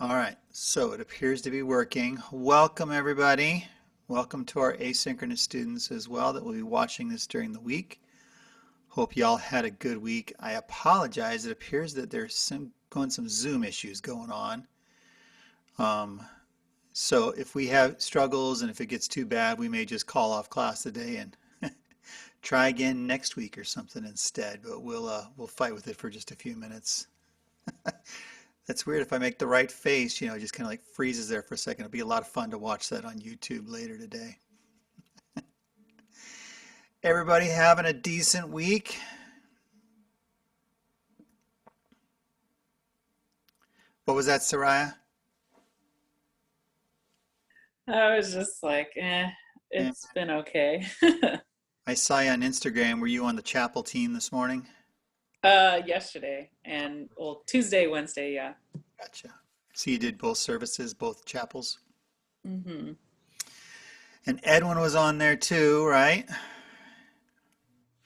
All right, so it appears to be working. Welcome, everybody. Welcome to our asynchronous students as well that will be watching this during the week. Hope y'all had a good week. I apologize. It appears that there's some Zoom issues going on. Um, so if we have struggles and if it gets too bad, we may just call off class today and try again next week or something instead. But we'll fight with it for just a few minutes. That's weird. If I make the right face, it just kind of like freezes there for a second. It'll be a lot of fun to watch that on YouTube later today. Everybody having a decent week? What was that, Soraya? I was just like, Yeah. it's been okay. I saw you on Instagram. Were you on the chapel team this morning? Yesterday and well, Tuesday, Wednesday, yeah. Gotcha. So you did both services, both chapels? hmm And Edwin was on there too, right?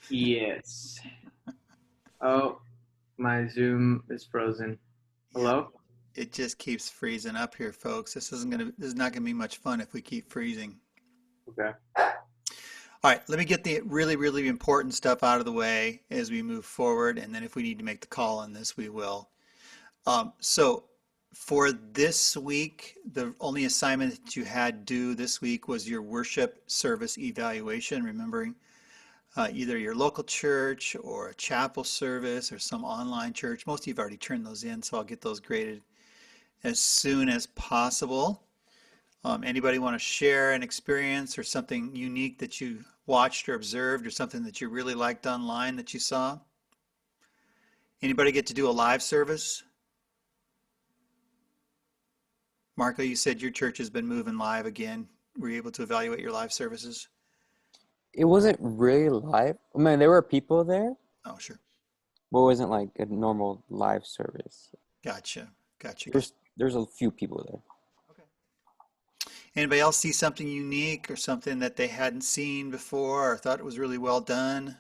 Yes. Oh, my Zoom is frozen. Yeah, Hello? it just keeps freezing up here, folks. This is not gonna be much fun if we keep freezing. Okay. All right, let me get the really, really important stuff out of the way as we move forward, and then if we need to make the call on this, we will. So for this week, the only assignment that you had due this week was your worship service evaluation, remembering either your local church or a chapel service or some online church. Most of you have already turned those in, so I'll get those graded as soon as possible. Anybody want to share an experience or something unique that you watched or observed or something that you really liked online that you saw? Anybody get to do a live service? Marco, you said your church has been moving live again. Were you able to evaluate your live services? It wasn't really live. I mean, there were people there, Oh, sure. but it wasn't like a normal live service. Gotcha. Gotcha. Gotcha. There's a few people there. Okay. Anybody else see something unique or something that they hadn't seen before or thought it was really well done?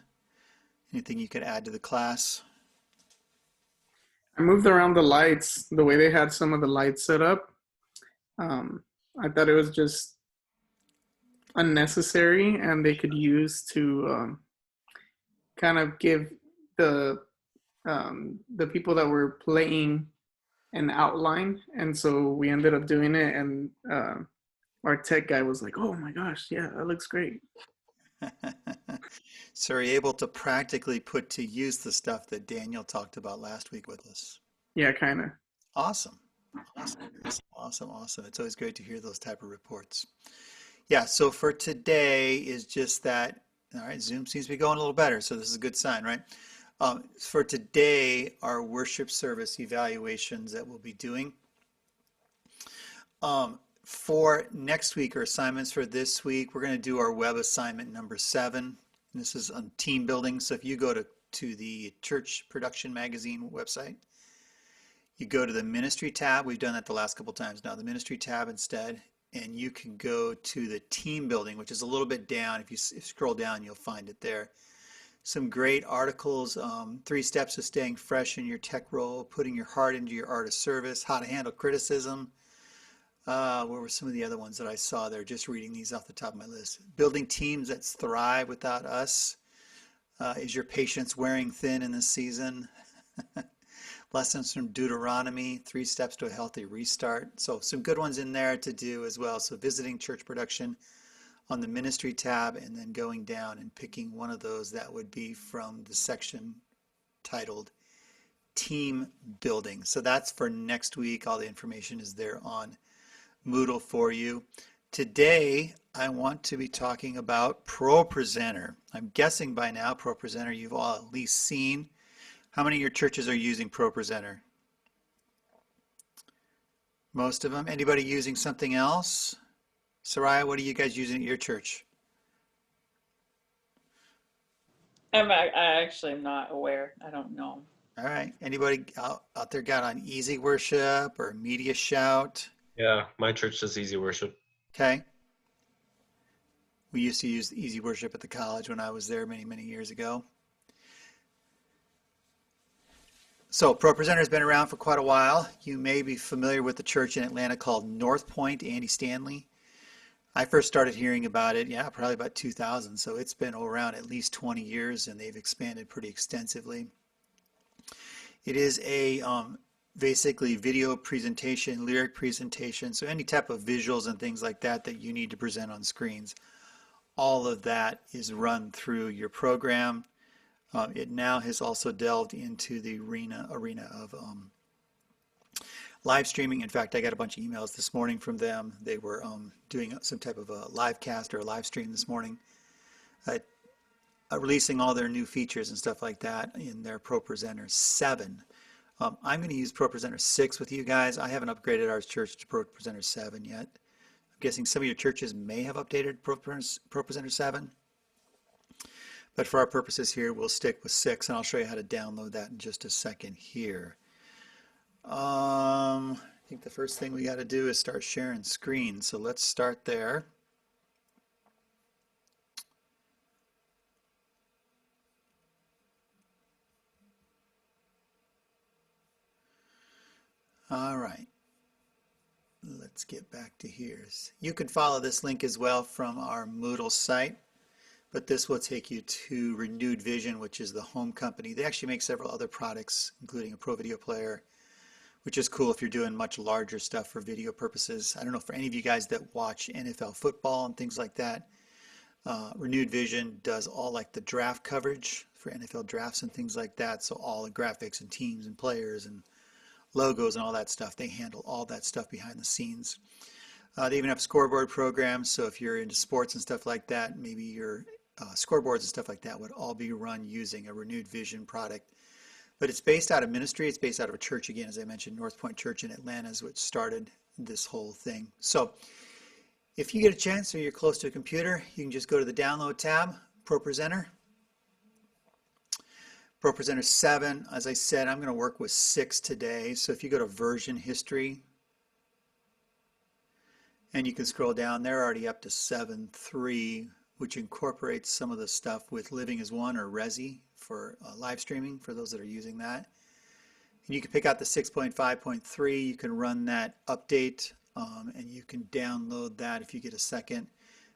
Anything you could add to the class? I moved around the lights, the way they had some of the lights set up. I thought it was just unnecessary, and they could use to kind of give the people that were playing an outline. And so we ended up doing it, and our tech guy was like, "Oh my gosh, yeah, that looks great." So are you able to practically put to use the stuff that Daniel talked about last week with us? Yeah, kind of. Awesome. Awesome. Awesome. Awesome. It's always great to hear those type of reports. Yeah, so for today is just that. All right, Zoom seems to be going a little better, so this is a good sign, right? For today, our worship service evaluations that we'll be doing. For next week, or assignments for this week, we're going to do our web assignment number 7. And this is on team building. So if you go to the Church Production Magazine website, you go to the ministry tab. We've done that the last couple times now, the ministry tab instead. And you can go to the team building, which is a little bit down. If you scroll down, you'll find it there. Some great articles, 3 steps to staying fresh in your tech role, putting your heart into your art of service, how to handle criticism. What were some of the other ones that I saw there? Just reading these off the top of my list. Building teams that thrive without us. Is your patience wearing thin in this season? Lessons from Deuteronomy, 3 steps to a healthy restart. So some good ones in there to do as well. So visiting church production on the ministry tab and then going down and picking one of those, that would be from the section titled team building. So that's for next week. All the information is there on Moodle for you. Today, I want to be talking about ProPresenter. I'm guessing by now ProPresenter you've all at least seen. How many of your churches are using ProPresenter? Most of them. Anybody using something else? Soraya, what are you guys using at your church? I actually am not aware. I don't know. All right. Anybody out there got on Easy Worship or Media Shout? Yeah, my church does easy worship. Okay. We used to use Easy Worship at the college when I was there many, many years ago. So ProPresenter has been around for quite a while. You may be familiar with the church in Atlanta called North Point, Andy Stanley. I first started hearing about it, yeah, probably about 2000. So it's been around at least 20 years and they've expanded pretty extensively. It is a basically video presentation, lyric presentation. So any type of visuals and things like that that you need to present on screens, all of that is run through your program. It now has also delved into the arena of live streaming. In fact, I got a bunch of emails this morning from them. They were doing some type of a live cast or a live stream this morning, releasing all their new features and stuff like that in their ProPresenter 7. I'm going to use ProPresenter 6 with you guys. I haven't upgraded our church to ProPresenter 7 yet. I'm guessing some of your churches may have updated ProPresenter 7. But for our purposes here, we'll stick with 6, and I'll show you how to download that in just a second here. I think the first thing we got to do is start sharing screen. So let's start there. All right. Let's get back to here. You can follow this link as well from our Moodle site. But this will take you to Renewed Vision, which is the home company. They actually make several other products, including a Pro Video Player, which is cool if you're doing much larger stuff for video purposes. I don't know for any of you guys that watch NFL football and things like that. Renewed Vision does all like the draft coverage for NFL drafts and things like that. So all the graphics and teams and players and logos and all that stuff. They handle all that stuff behind the scenes. They even have scoreboard programs. So if you're into sports and stuff like that, maybe your scoreboards and stuff like that would all be run using a Renewed Vision product. But it's based out of ministry. It's based out of a church, again, as I mentioned, North Point Church in Atlanta is what started this whole thing. So if you get a chance or you're close to a computer, you can just go to the download tab, ProPresenter. ProPresenter 7, as I said, I'm going to work with 6 today. So if you go to version history, and you can scroll down, they're already up to 7.3, which incorporates some of the stuff with Living as One or Resi for live streaming for those that are using that. And you can pick out the 6.5.3. You can run that update and you can download that if you get a second.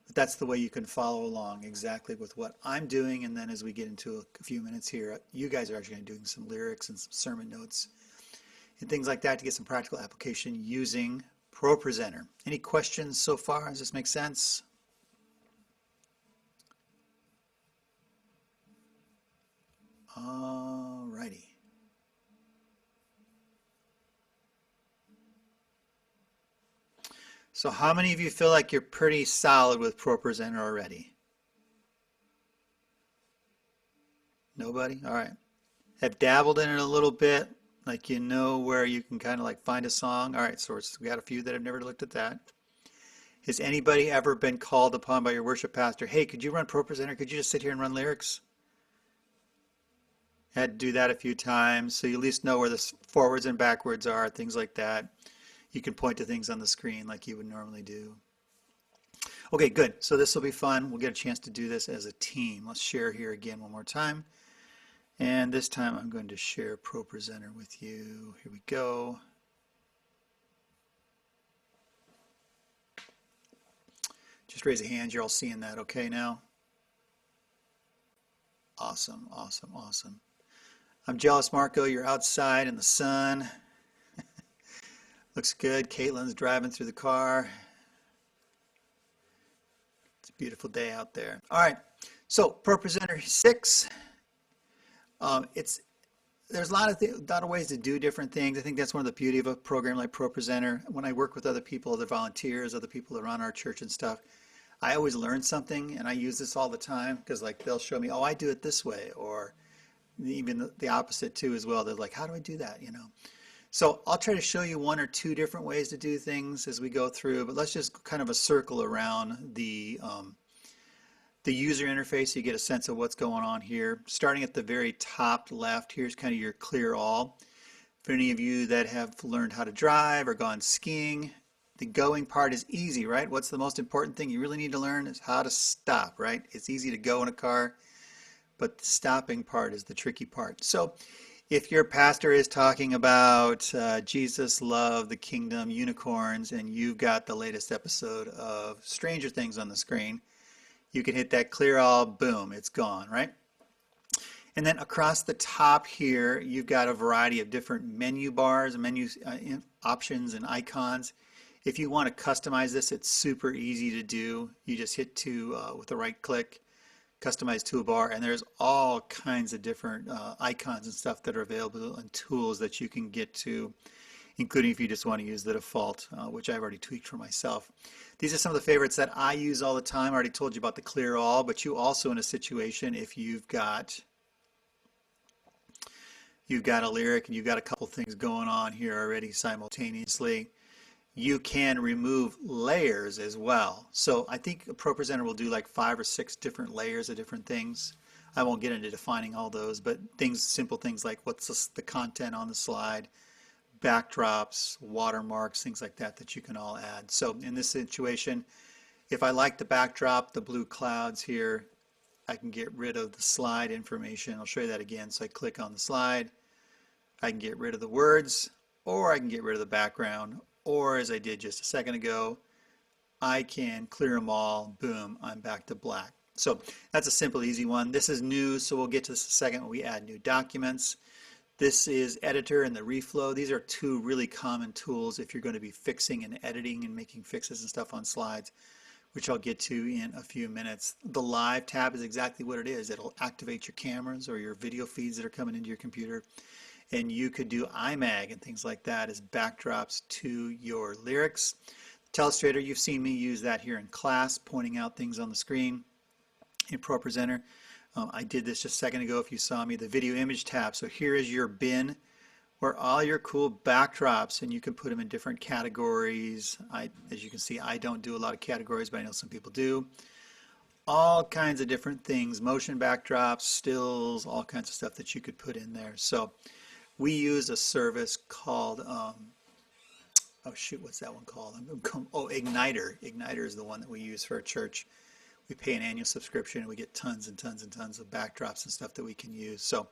But that's the way you can follow along exactly with what I'm doing. And then as we get into a few minutes here, you guys are actually going to be doing some lyrics and some sermon notes and things like that to get some practical application using ProPresenter. Any questions so far? Does this make sense? Alrighty. So how many of you feel like you're pretty solid with ProPresenter already? Nobody? All right. Have dabbled in it a little bit, like you know where you can kind of like find a song. All right, so we got a few that have never looked at that. Has anybody ever been called upon by your worship pastor, hey, could you run ProPresenter? Could you just sit here and run lyrics? Had to do that a few times, so you at least know where the forwards and backwards are, things like that. You can point to things on the screen like you would normally do. Okay, good. So this will be fun. We'll get a chance to do this as a team. Let's share here again one more time. And this time I'm going to share ProPresenter with you. Here we go. Just raise a hand. You're all seeing that okay now? Awesome, awesome, awesome. I'm jealous, Marco. You're outside in the sun. Looks good. Caitlin's driving through the car. It's a beautiful day out there. All right. So ProPresenter 6. There's a lot of ways to do different things. I think that's one of the beauty of a program like ProPresenter. When I work with other people, other volunteers, other people that run our church and stuff, I always learn something, and I use this all the time because like they'll show me, oh, I do it this way, or even the opposite too as well. They're like, how do I do that? You know. So I'll try to show you one or two different ways to do things as we go through, but let's just kind of a circle around the user interface so you get a sense of what's going on here. Starting at the very top left, here's kind of your clear all. For any of you that have learned how to drive or gone skiing, the going part is easy, right? What's the most important thing you really need to learn is how to stop, right? It's easy to go in a car, but the stopping part is the tricky part. So If your pastor is talking about Jesus, love, the kingdom, unicorns, and you've got the latest episode of Stranger Things on the screen, you can hit that clear all, boom, it's gone, right? And then across the top here, you've got a variety of different menu bars, menu options, and icons. If you want to customize this, it's super easy to do. You just hit with the right click, customize toolbar, and there's all kinds of different icons and stuff that are available and tools that you can get to, including if you just want to use the default, which I've already tweaked for myself. These are some of the favorites that I use all the time. I already told you about the clear all, but you also in a situation if you've got a lyric and you've got a couple things going on here already simultaneously, you can remove layers as well. So I think a ProPresenter will do like 5 or 6 different layers of different things. I won't get into defining all those, but simple things like what's the content on the slide, backdrops, watermarks, things like that that you can all add. So in this situation, if I like the backdrop, the blue clouds here, I can get rid of the slide information. I'll show you that again. So I click on the slide. I can get rid of the words, or I can get rid of the background, or as I did just a second ago, I can clear them all. Boom, I'm back to black. So that's a simple, easy one. This is new, so we'll get to this in a second when we add new documents. This is editor and the reflow. These are 2 really common tools if you're going to be fixing and editing and making fixes and stuff on slides, which I'll get to in a few minutes. The live tab is exactly what it is. It'll activate your cameras or your video feeds that are coming into your computer. And you could do IMAG and things like that as backdrops to your lyrics. Telestrator, you've seen me use that here in class, pointing out things on the screen in ProPresenter. I did this just a second ago if you saw me. The video image tab. So here is your bin where all your cool backdrops, and you can put them in different categories. As you can see, I don't do a lot of categories, but I know some people do. All kinds of different things, motion backdrops, stills, all kinds of stuff that you could put in there. So we use a service called, oh shoot, what's that one called? Oh, Igniter. Igniter is the one that we use for our church. We pay an annual subscription and we get tons and tons and tons of backdrops and stuff that we can use. So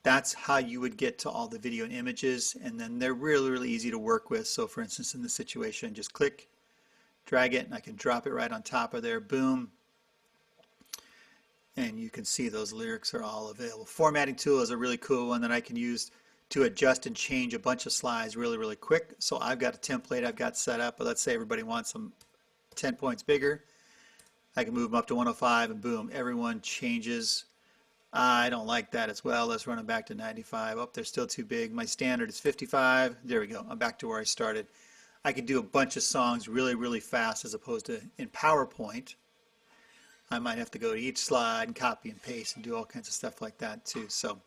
that's how you would get to all the video and images, and then they're really, really easy to work with. So for instance, in this situation, just click, drag it, and I can drop it right on top of there. Boom. And you can see those lyrics are all available. Formatting tool is a really cool one that I can use to adjust and change a bunch of slides really, really quick. So I've got a template I've got set up, but let's say everybody wants them 10 points bigger. I can move them up to 105 and boom, everyone changes. I don't like that as well. Let's run them back to 95. Oh, they're still too big. My standard is 55. There we go. I'm back to where I started. I could do a bunch of songs really, really fast as opposed to in PowerPoint. I might have to go to each slide and copy and paste and do all kinds of stuff like that too. So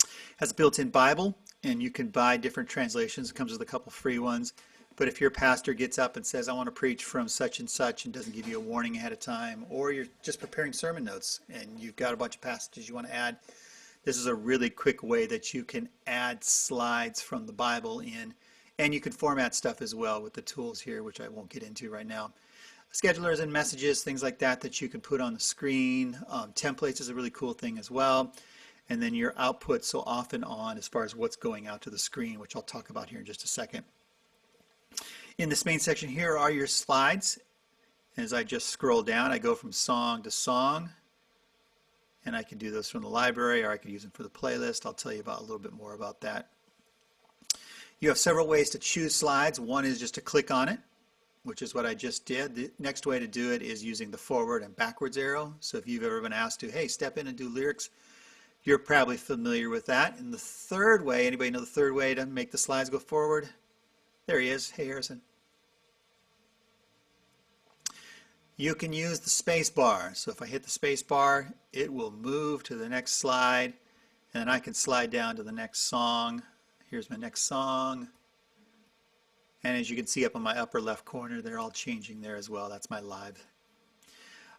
it has a built-in Bible, and you can buy different translations. It comes with a couple free ones. But if your pastor gets up and says, I want to preach from such and such, and doesn't give you a warning ahead of time, or you're just preparing sermon notes and you've got a bunch of passages you want to add, this is a really quick way that you can add slides from the Bible in. And you can format stuff as well with the tools here, which I won't get into right now. Schedulers and messages, things like that that you can put on the screen. Templates is a really cool thing as well. And then your output, so off and on as far as what's going out to the screen, which I'll talk about here in just a second. In this main section here are your slides. As I just scroll down, I go from song to song. And I can do those from the library, or I could use them for the playlist. I'll tell you about a little bit more about that. You have several ways to choose slides. One is just to click on it, which is what I just did. The next way to do it is using the forward and backwards arrow. So if you've ever been asked to, hey, step in and do lyrics, you're probably familiar with that. And the third way, anybody know the third way to make the slides go forward? There he is. Hey, Harrison. You can use the space bar. So if I hit the space bar, it will move to the next slide, and then I can slide down to the next song. Here's my next song. And as you can see up in my upper left corner, they're all changing there as well. That's my live.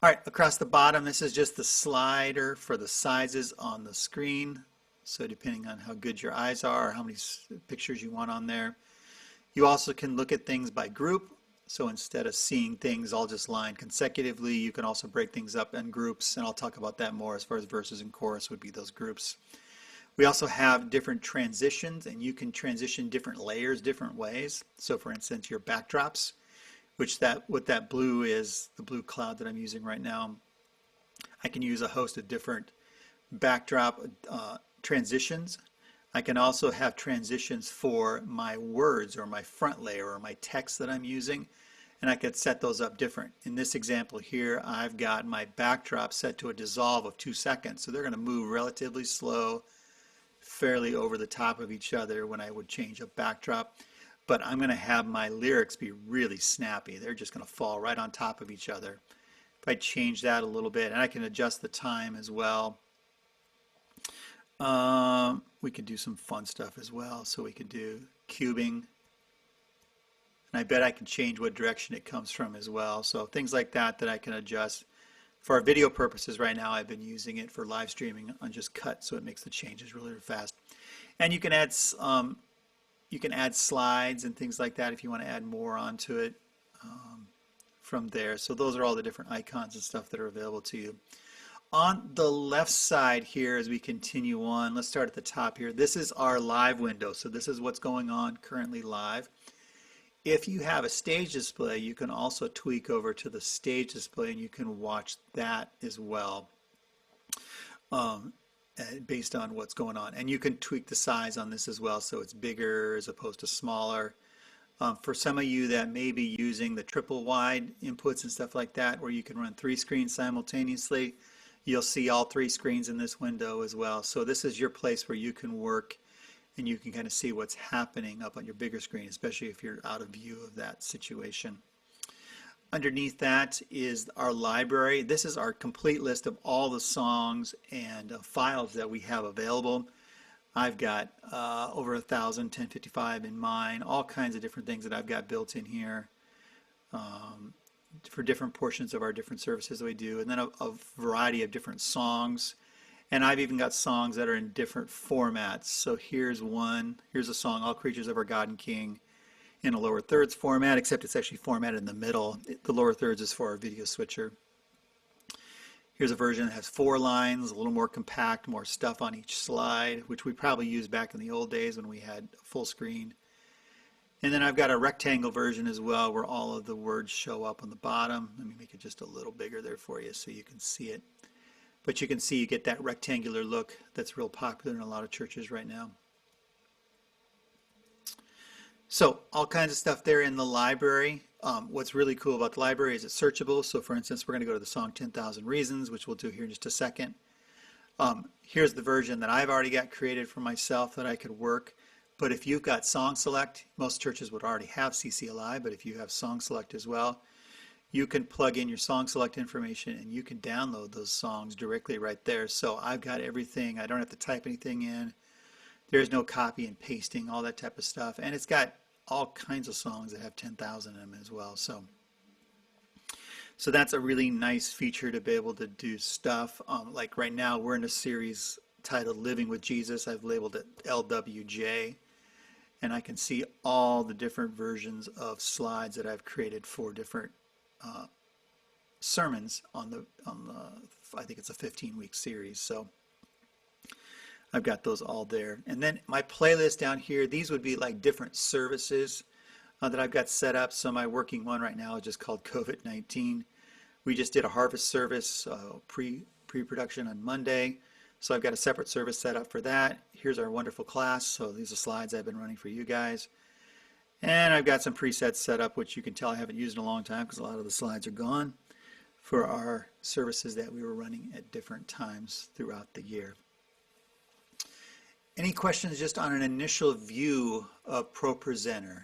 All right, across the bottom, this is just the slider for the sizes on the screen. So depending on how good your eyes are or how many pictures you want on there. You also can look at things by group. So instead of seeing things all just lined consecutively, you can also break things up in groups, and I'll talk about that more as far as verses and chorus would be those groups. We also have different transitions, and you can transition different layers different ways. So for instance, your backdrops, what that blue is, the blue cloud that I'm using right now, I can use a host of different backdrop transitions. I can also have transitions for my words or my front layer or my text that I'm using, and I could set those up different. In this example here, I've got my backdrop set to a dissolve of 2 seconds, so they're going to move relatively slow, fairly over the top of each other when I would change a backdrop. But I'm going to have my lyrics be really snappy. They're just going to fall right on top of each other. If I change that a little bit, and I can adjust the time as well. We could do some fun stuff as well. So we could do cubing. And I bet I can change what direction it comes from as well. So things like that that I can adjust. For our video purposes right now, I've been using it for live streaming on just cut, so it makes the changes really fast. And you can add slides and things like that if you want to add more onto it from there. So those are all the different icons and stuff that are available to you. On the left side here, as we continue on, let's start at the top here. This is our live window. So this is what's going on currently live. If you have a stage display, you can also tweak over to the stage display and you can watch that as well based on what's going on. And you can tweak the size on this as well, so it's bigger as opposed to smaller. For some of you that may be using the triple wide inputs and stuff like that, where you can run 3 screens simultaneously, you'll see all 3 screens in this window as well. So this is your place where you can work and you can kind of see what's happening up on your bigger screen, especially if you're out of view of that situation. Underneath that is our library. This is our complete list of all the songs and files that we have available. I've got over 1,000 1055 in mine, all kinds of different things that I've got built in here for different portions of our different services that we do, and then a variety of different songs. And I've even got songs that are in different formats. So here's a song, All Creatures of Our God and King, in a lower thirds format, except it's actually formatted in the middle. The lower thirds is for our video switcher. Here's a version that has 4 lines, a little more compact, more stuff on each slide, which we probably used back in the old days when we had full screen. And then I've got a rectangle version as well where all of the words show up on the bottom. Let me make it just a little bigger there for you so you can see it. But you can see you get that rectangular look that's real popular in a lot of churches right now. So all kinds of stuff there in the library. What's really cool about the library is it's searchable. So for instance, we're going to go to the song 10,000 Reasons, which we'll do here in just a second. Here's the version that I've already got created for myself that I could work. But if you've got Song Select, most churches would already have CCLI, but if you have Song Select as well, you can plug in your Song Select information and you can download those songs directly right there. So I've got everything. I don't have to type anything in. There's no copy and pasting, all that type of stuff. And it's got all kinds of songs that have 10,000 in them as well. So that's a really nice feature to be able to do stuff. Like right now, we're in a series titled Living with Jesus. I've labeled it LWJ. And I can see all the different versions of slides that I've created for different sermons on the I think it's a 15-week series. So I've got those all there. And then my playlist down here, these would be like different services that I've got set up. So my working one right now is just called COVID-19. We just did a harvest service pre-production on Monday. So I've got a separate service set up for that. Here's our wonderful class. So these are slides I've been running for you guys. And I've got some presets set up, which you can tell I haven't used in a long time because a lot of the slides are gone, for our services that we were running at different times throughout the year. Any questions just on an initial view of ProPresenter?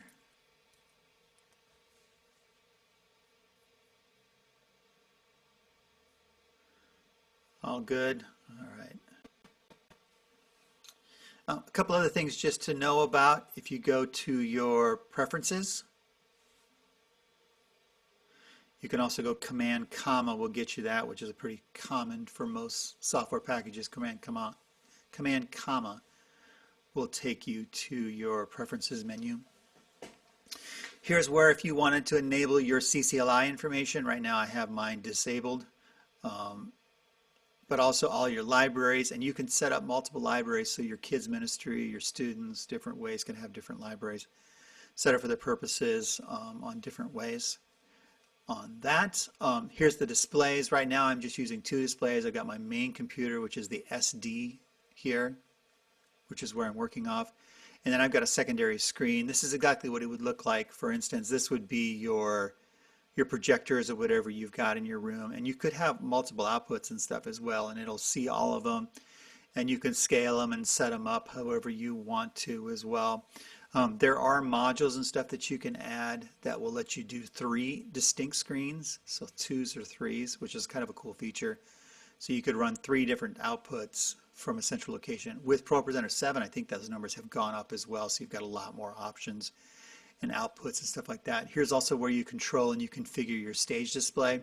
All good? All right. A couple other things just to know about. If you go to your preferences, you can also go Command comma will get you that, which is a pretty common for most software packages. Command comma will take you to your preferences menu. Here's where if you wanted to enable your CCLI information, right now I have mine disabled. but also all your libraries, and you can set up multiple libraries so your kids ministry, your students, different ways can have different libraries set up for their purposes on different ways. On that, here's the displays. Right now I'm just using two displays. I've got my main computer, which is the SD here, which is where I'm working off. And then I've got a secondary screen. This is exactly what it would look like. For instance, this would be your projectors or whatever you've got in your room. And you could have multiple outputs and stuff as well, and it'll see all of them. And you can scale them and set them up however you want to as well. There are modules and stuff that you can add that will let you do 3 distinct screens, so 2s or 3s, which is kind of a cool feature. So you could run 3 different outputs from a central location. With ProPresenter 7, I think those numbers have gone up as well, so you've got a lot more options and outputs and stuff like that. Here's also where you control and you configure your stage display.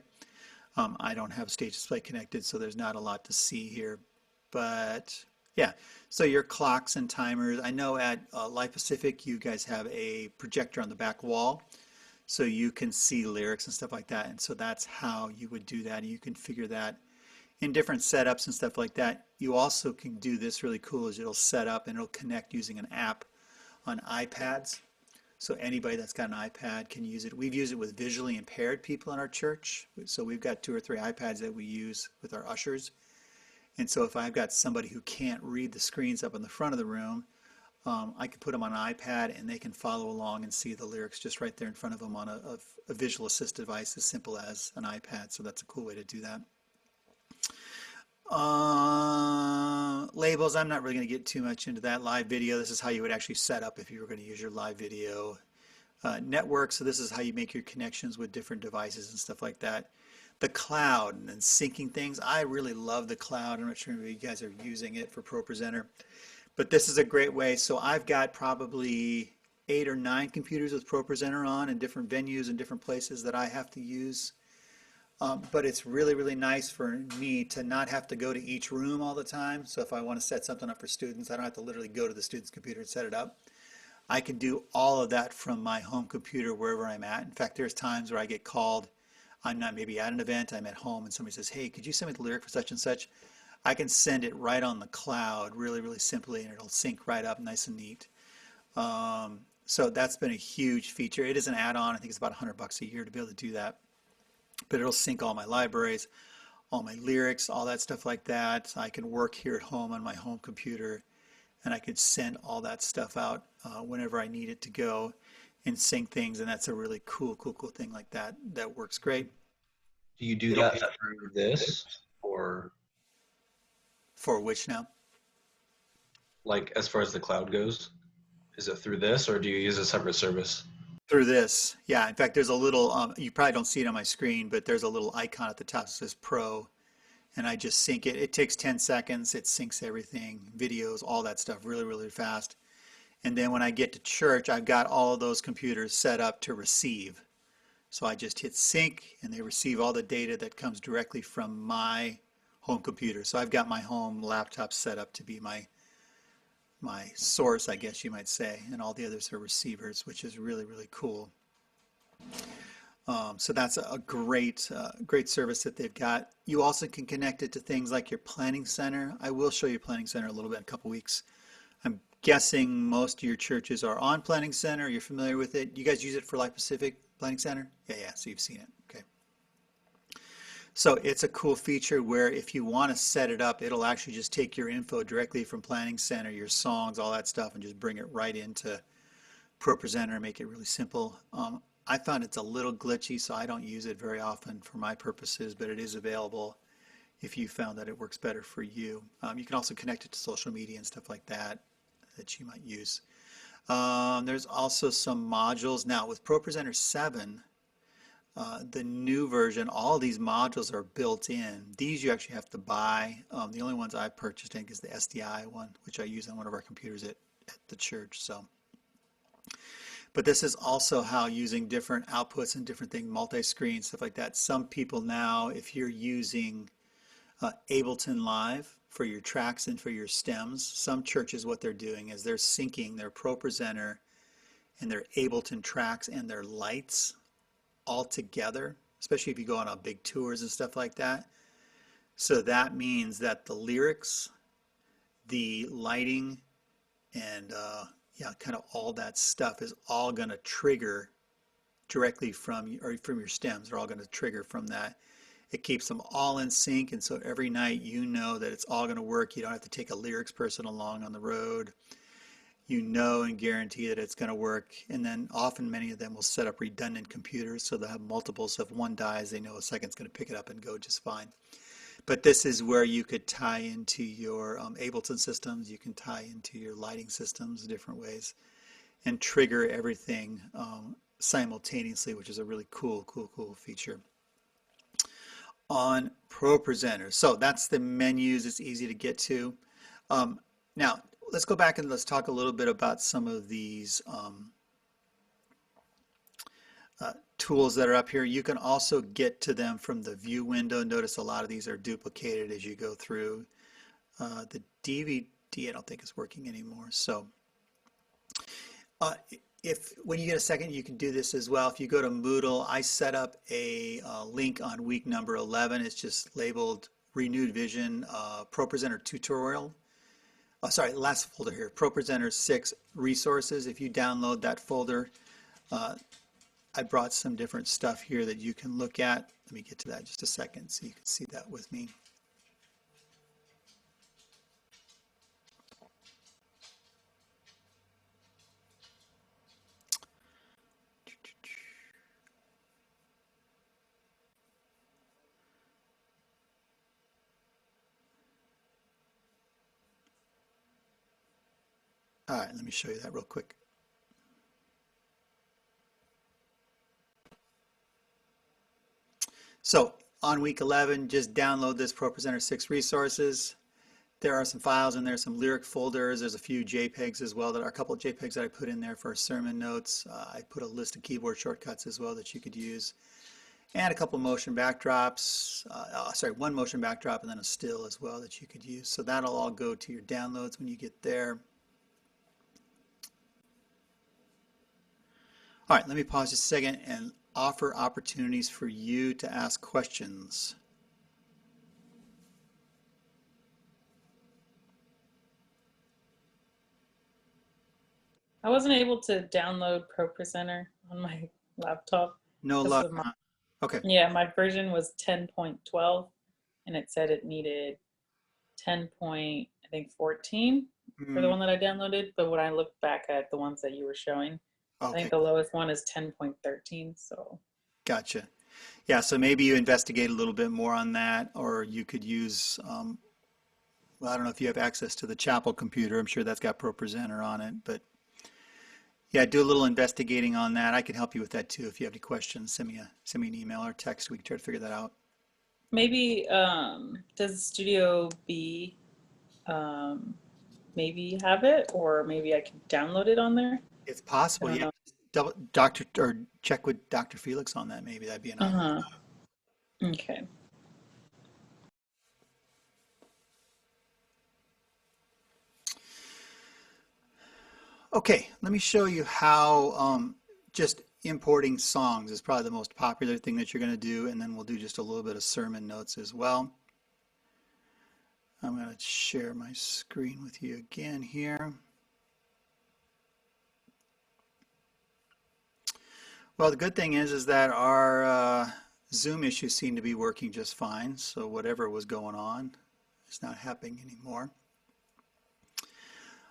I don't have stage display connected, so there's not a lot to see here. But yeah, so your clocks and timers. I know at Life Pacific you guys have a projector on the back wall, so you can see lyrics and stuff like that. And so that's how you would do that. And you configure that in different setups and stuff like that. You also can do this really cool is it'll set up and it'll connect using an app on iPads. So anybody that's got an iPad can use it. We've used it with visually impaired people in our church. So we've got 2 or 3 iPads that we use with our ushers. And so if I've got somebody who can't read the screens up in the front of the room, I can put them on an iPad and they can follow along and see the lyrics just right there in front of them on a visual assist device as simple as an iPad. So that's a cool way to do that. Labels, I'm not really going to get too much into that. Live video, this is how you would actually set up if you were going to use your live video. Network, so this is how you make your connections with different devices and stuff like that. The cloud and then syncing things. I really love the cloud. I'm not sure if you guys are using it for ProPresenter, but this is a great way. So I've got probably 8 or 9 computers with ProPresenter on in different venues and different places that I have to use. But it's really, really nice for me to not have to go to each room all the time. So if I want to set something up for students, I don't have to literally go to the student's computer and set it up. I can do all of that from my home computer wherever I'm at. In fact, there's times where I get called. I'm not maybe at an event, I'm at home, and somebody says, hey, could you send me the lyric for such and such? I can send it right on the cloud really, really simply, and it'll sync right up nice and neat. So that's been a huge feature. It is an add-on. I think it's about $100 a year to be able to do that. But it'll sync all my libraries, all my lyrics, all that stuff like that. I can work here at home on my home computer, and I could send all that stuff out whenever I need it to go and sync things, and that's a really cool thing like that. That works great. Do you do that through this, or For which now? like as far as the cloud goes? Is it through this, or do you use a separate service? Through this, yeah. In fact, there's a little, you probably don't see it on my screen, but there's a little icon at the top that says Pro, and I just sync it. It takes 10 seconds. It syncs everything, videos, all that stuff really, really fast. And then when I get to church, I've got all of those computers set up to receive. So I just hit sync, and they receive all the data that comes directly from my home computer. So I've got my home laptop set up to be my source, I guess you might say, and all the others are receivers, which is really, really cool. So that's a great service that they've got. You also can connect it to things like your planning center. I will show you planning center a little bit in a couple weeks. I'm guessing most of your churches are on planning center. You're familiar with it. You guys use it for Life Pacific planning center? Yeah, so you've seen it. Okay. So it's a cool feature where if you want to set it up, it'll actually just take your info directly from Planning Center, your songs, all that stuff, and just bring it right into ProPresenter and make it really simple. I found it's a little glitchy, so I don't use it very often for my purposes, but it is available if you found that it works better for you. You can also connect it to social media and stuff like that that you might use. There's also some modules. Now with ProPresenter 7, the new version, all these modules are built in. These you actually have to buy. The only ones I purchased, I think, is the SDI one, which I use on one of our computers at the church. But this is also how using different outputs and different things, multi-screen, stuff like that. Some people now, if you're using Ableton Live for your tracks and for your stems, some churches, what they're doing is they're syncing their ProPresenter and their Ableton tracks and their lights all together, especially if you go on big tours and stuff like that. So that means that the lyrics, the lighting, and yeah, kind of all that stuff is all going to trigger directly from your stems. They're all going to trigger from that. It keeps them all in sync, and so every night you know that it's all going to work. You don't have to take a lyrics person along on the road. You know and guarantee that it's going to work. And then often many of them will set up redundant computers, so they'll have multiple. So if one dies, they know a second's going to pick it up and go just fine. But this is where you could tie into your Ableton systems. You can tie into your lighting systems different ways and trigger everything simultaneously, which is a really cool feature on ProPresenter. So that's the menus. It's easy to get to. Now, let's go back and let's talk a little bit about some of these tools that are up here. You can also get to them from the view window. Notice a lot of these are duplicated as you go through. The DVD I don't think is working anymore. So if when you get a second, you can do this as well. If you go to Moodle, I set up a link on week number 11. It's just labeled Renewed Vision ProPresenter Tutorial. Oh, sorry, last folder here, ProPresenter 6 Resources. If you download that folder, I brought some different stuff here that you can look at. Let me get to that in just a second so you can see that with me. All right, let me show you that real quick. So on week 11, just download this ProPresenter 6 resources. There are some files in there, some lyric folders. There's a few JPEGs as well. There are a couple of JPEGs that I put in there for sermon notes. I put a list of keyboard shortcuts as well that you could use. And a couple of motion backdrops. Sorry, one motion backdrop and then a still as well that you could use. So that'll all go to your downloads when you get there. All right, let me pause just a second and offer opportunities for you to ask questions. I wasn't able to download ProPresenter on my laptop. No Because luck, of my- huh? Okay. Yeah, my version was 10.12, and it said it needed 10 point, I think 14 for the one that I downloaded. But when I looked back at the ones that you were showing, I Okay, think the lowest one is 10.13. So gotcha. Yeah, so maybe you investigate a little bit more on that, or you could use, well, I don't know if you have access to the Chapel computer. I'm sure that's got ProPresenter on it, but yeah, do a little investigating on that. I can help you with that too. If you have any questions, send me an email or text. We can try to figure that out. maybe does Studio B maybe have it, or maybe I can download it on there? It's I possible, don't yeah. know. Check with Dr. Felix on that. Maybe that'd be an option. Uh-huh. Okay. Okay, let me show you how just importing songs is probably the most popular thing that you're going to do, and then we'll do just a little bit of sermon notes as well. I'm going to share my screen with you again here. Well, the good thing is that our Zoom issues seem to be working just fine, so whatever was going on is not happening anymore.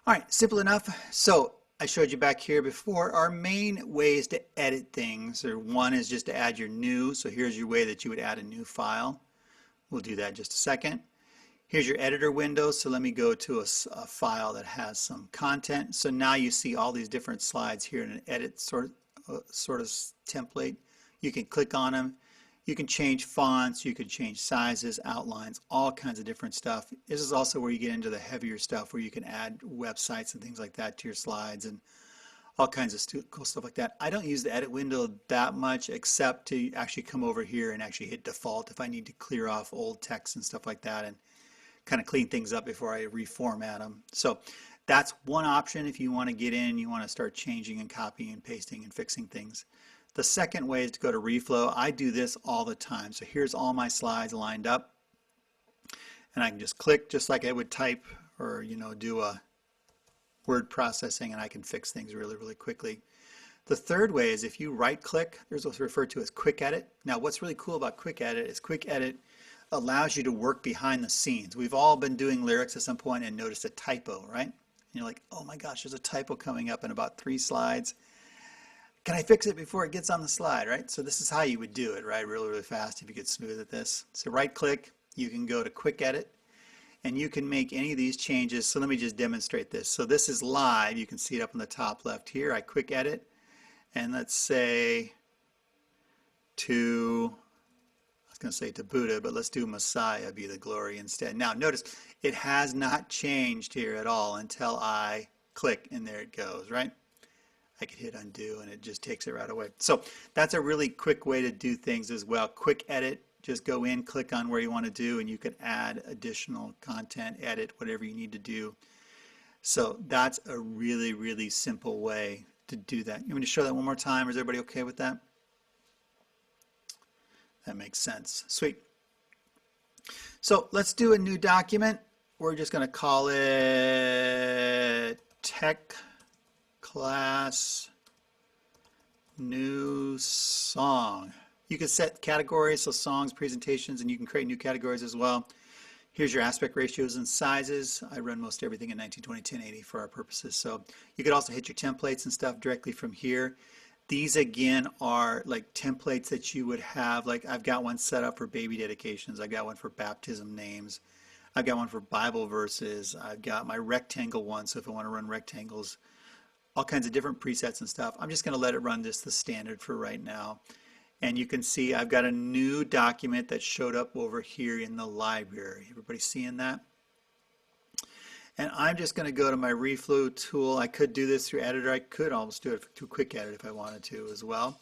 All right, simple enough. So I showed you back here before, our main ways to edit things, or one is just to add your new. So here's your way that you would add a new file. We'll do that in just a second. Here's your editor window. So let me go to a file that has some content. So now you see all these different slides here in an edit sort of template. You can click on them. You can change fonts, you can change sizes, outlines, all kinds of different stuff. This is also where you get into the heavier stuff where you can add websites and things like that to your slides and all kinds of cool stuff like that. I don't use the edit window that much except to actually come over here and actually hit default if I need to clear off old text and stuff like that and kind of clean things up before I reformat them. So that's one option if you want to get in, you want to start changing and copying and pasting and fixing things. The second way is to go to reflow. I do this all the time. So here's all my slides lined up. And I can just click just like I would type or, do a word processing, and I can fix things really, really quickly. The third way is if you right click, there's what's referred to as quick edit. Now what's really cool about quick edit is quick edit allows you to work behind the scenes. We've all been doing lyrics at some point and noticed a typo, right? And you're like, oh my gosh, there's a typo coming up in about 3 slides. Can I fix it before it gets on the slide, right? So this is how you would do it, right? Really, really fast if you get smooth at this. So right click, you can go to quick edit, and you can make any of these changes. So let me just demonstrate this. So this is live. You can see it up in the top left here. I quick edit, and let's say to, I was going to say to Buddha, but let's do Messiah be the glory instead. Now notice it has not changed here at all until I click, and there it goes, right? I could hit undo and it just takes it right away. So that's a really quick way to do things as well. Quick edit, just go in, click on where you want to do, and you can add additional content, edit whatever you need to do. So that's a really, really simple way to do that. You want me to show that one more time? Is everybody okay with that? That makes sense. Sweet. So let's do a new document. We're just going to call it Tech Class New Song. You can set categories, so songs, presentations, and you can create new categories as well. Here's your aspect ratios and sizes. I run most everything in 1920 1080 for our purposes. So you could also hit your templates and stuff directly from here. These again are like templates that you would have. Like I've got one set up for baby dedications. I've got one for baptism names. I've got one for Bible verses. I've got my rectangle one. So if I want to run rectangles, all kinds of different presets and stuff. I'm just going to let it run this the standard for right now. And you can see I've got a new document that showed up over here in the library. Everybody seeing that? And I'm just going to go to my reflow tool. I could do this through editor. I could almost do it through quick edit if I wanted to as well.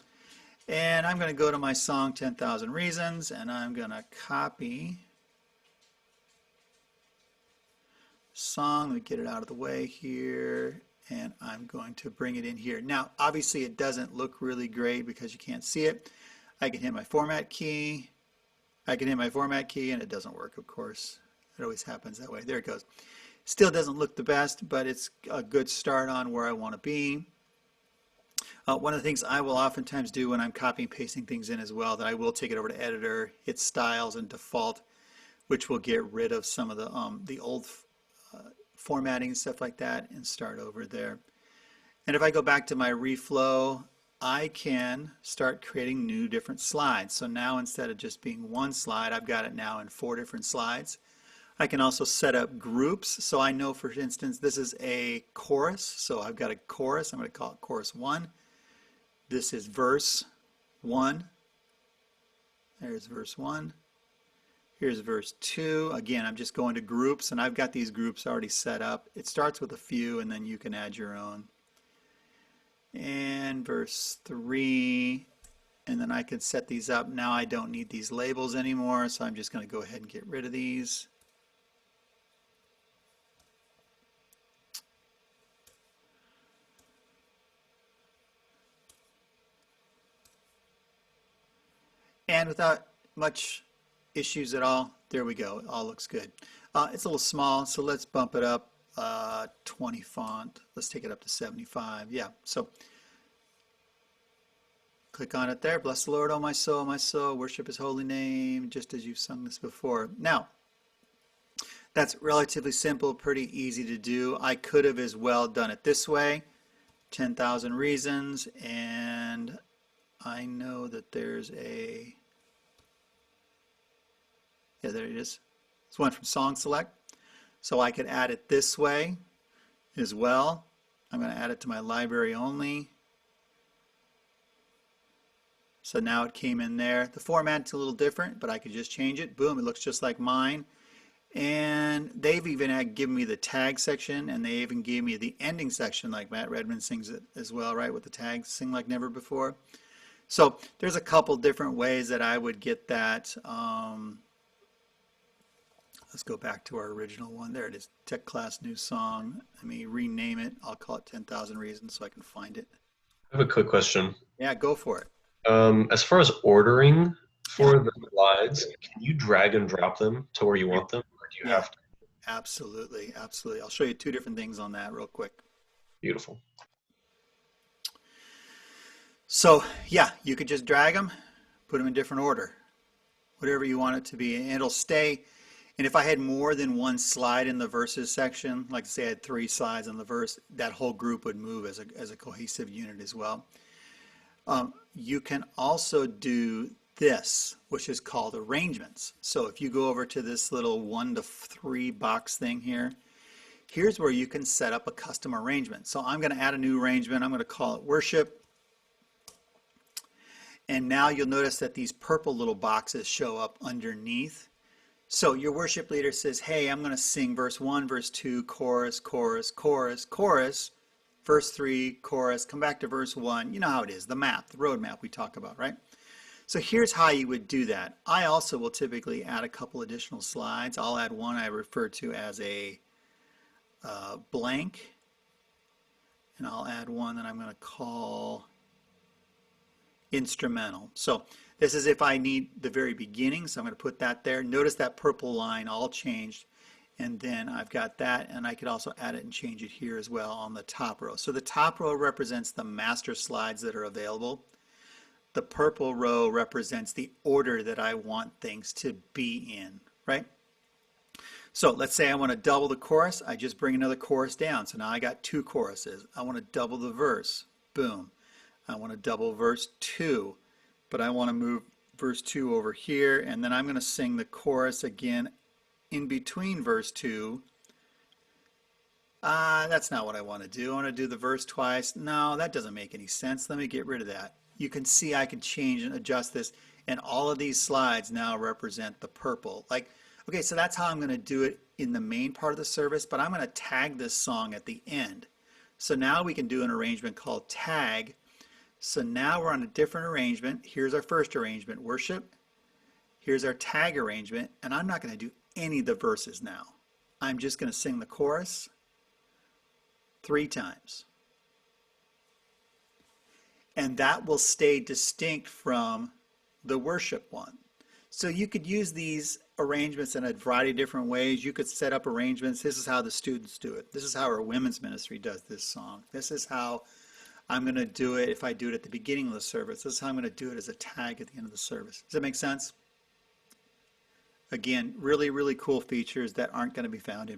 And I'm going to go to my song 10,000 Reasons, and I'm going to copy song. Let me get it out of the way here. And I'm going to bring it in here. Now, obviously it doesn't look really great because you can't see it. I can hit my format key. I can hit my format key and it doesn't work, of course. It always happens that way. There it goes. Still doesn't look the best, but it's a good start on where I want to be. One of the things I will oftentimes do when I'm copying and pasting things in as well, that I will take it over to editor, hit styles and default, which will get rid of some of the old formatting and stuff like that and start over there. And if I go back to my reflow, I can start creating new different slides. So now instead of just being one slide, I've got it now in 4 different slides. I can also set up groups. So I know, for instance, this is a chorus. So I've got a chorus. I'm going to call it chorus 1. This is verse 1. There's verse 1. Here's verse 2. Again, I'm just going to groups, and I've got these groups already set up. It starts with a few, and then you can add your own. And verse 3, and then I can set these up. Now I don't need these labels anymore, so I'm just going to go ahead and get rid of these. And without much issues at all, there we go. It all looks good. It's a little small, so let's bump it up 20 font. Let's take it up to 75. Yeah, so click on it there. Bless the Lord, oh my soul, worship his holy name, just as you've sung this before. Now, that's relatively simple, pretty easy to do. I could have as well done it this way, 10,000 Reasons, and I know that there's a, yeah, there it is. It's one from Song Select. So I could add it this way as well. I'm going to add it to my library only. So now it came in there. The format's a little different, but I could just change it. Boom, it looks just like mine. And they've even given me the tag section, and they even gave me the ending section, like Matt Redman sings it as well, right, with the tags, Sing Like Never Before. So there's a couple different ways that I would get that. Let's go back to our original one. There it is, Tech Class New Song. Let me rename it. I'll call it 10,000 Reasons so I can find it. I have a quick question. Yeah, go for it. As far as ordering for the slides, can you drag and drop them to where you want them? Or do you Yeah. have to? Absolutely, absolutely. I'll show you two different things on that real quick. Beautiful. So yeah, you could just drag them, put them in different order, whatever you want it to be, and it'll stay. And if I had more than one slide in the verses section, like say I had 3 slides in the verse, that whole group would move as a cohesive unit as well. You can also do this, which is called arrangements. So if you go over to this little 1 to 3 box thing here, here's where you can set up a custom arrangement. So I'm going to add a new arrangement. I'm going to call it worship. And now you'll notice that these purple little boxes show up underneath. So your worship leader says, hey, I'm going to sing verse 1, verse 2, chorus, chorus, chorus, chorus, verse 3, chorus, come back to verse 1. You know how it is, the map, the road map we talk about, right? So here's how you would do that. I also will typically add a couple additional slides. I'll add one I refer to as a blank, and I'll add one that I'm going to call instrumental. So this is if I need the very beginning, so I'm going to put that there. Notice that purple line all changed, and then I've got that, and I could also add it and change it here as well on the top row. So the top row represents the master slides that are available. The purple row represents the order that I want things to be in, right? So let's say I want to double the chorus. I just bring another chorus down. So now I got 2 choruses. I want to double the verse. Boom. I want to double verse 2, but I want to move verse 2 over here, and then I'm going to sing the chorus again in between verse 2. That's not what I want to do. I want to do the verse twice. No, that doesn't make any sense. Let me get rid of that. You can see I can change and adjust this, and all of these slides now represent the purple. Like, okay, so that's how I'm going to do it in the main part of the service, but I'm going to tag this song at the end. So now we can do an arrangement called tag. So now we're on a different arrangement. Here's our first arrangement, worship. Here's our tag arrangement, and I'm not going to do any of the verses now. I'm just going to sing the chorus 3 times. And that will stay distinct from the worship one. So you could use these arrangements in a variety of different ways. You could set up arrangements. This is how the students do it. This is how our women's ministry does this song. This is how I'm going to do it if I do it at the beginning of the service. This is how I'm going to do it as a tag at the end of the service. Does that make sense? Again, really, really cool features that aren't going to be found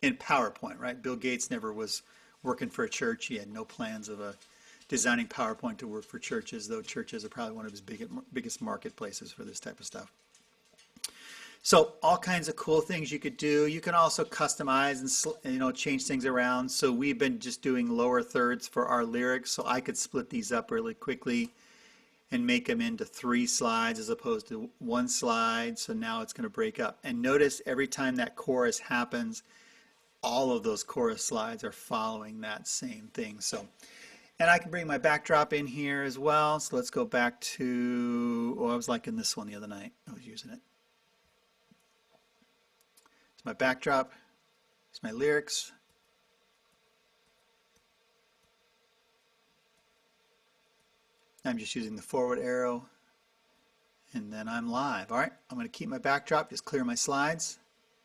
in PowerPoint, right? Bill Gates never was working for a church. He had no plans of designing PowerPoint to work for churches, though churches are probably one of his biggest marketplaces for this type of stuff. So all kinds of cool things you could do. You can also customize and change things around. So we've been just doing lower thirds for our lyrics, so I could split these up really quickly and make them into 3 slides as opposed to 1 slide. So now it's going to break up. And notice every time that chorus happens, all of those chorus slides are following that same thing. So, and I can bring my backdrop in here as well. So let's go back to, I was liking this one the other night. I was using it. It's my backdrop. It's my lyrics. I'm just using the forward arrow, and then I'm live. All right, I'm going to keep my backdrop, just clear my slides,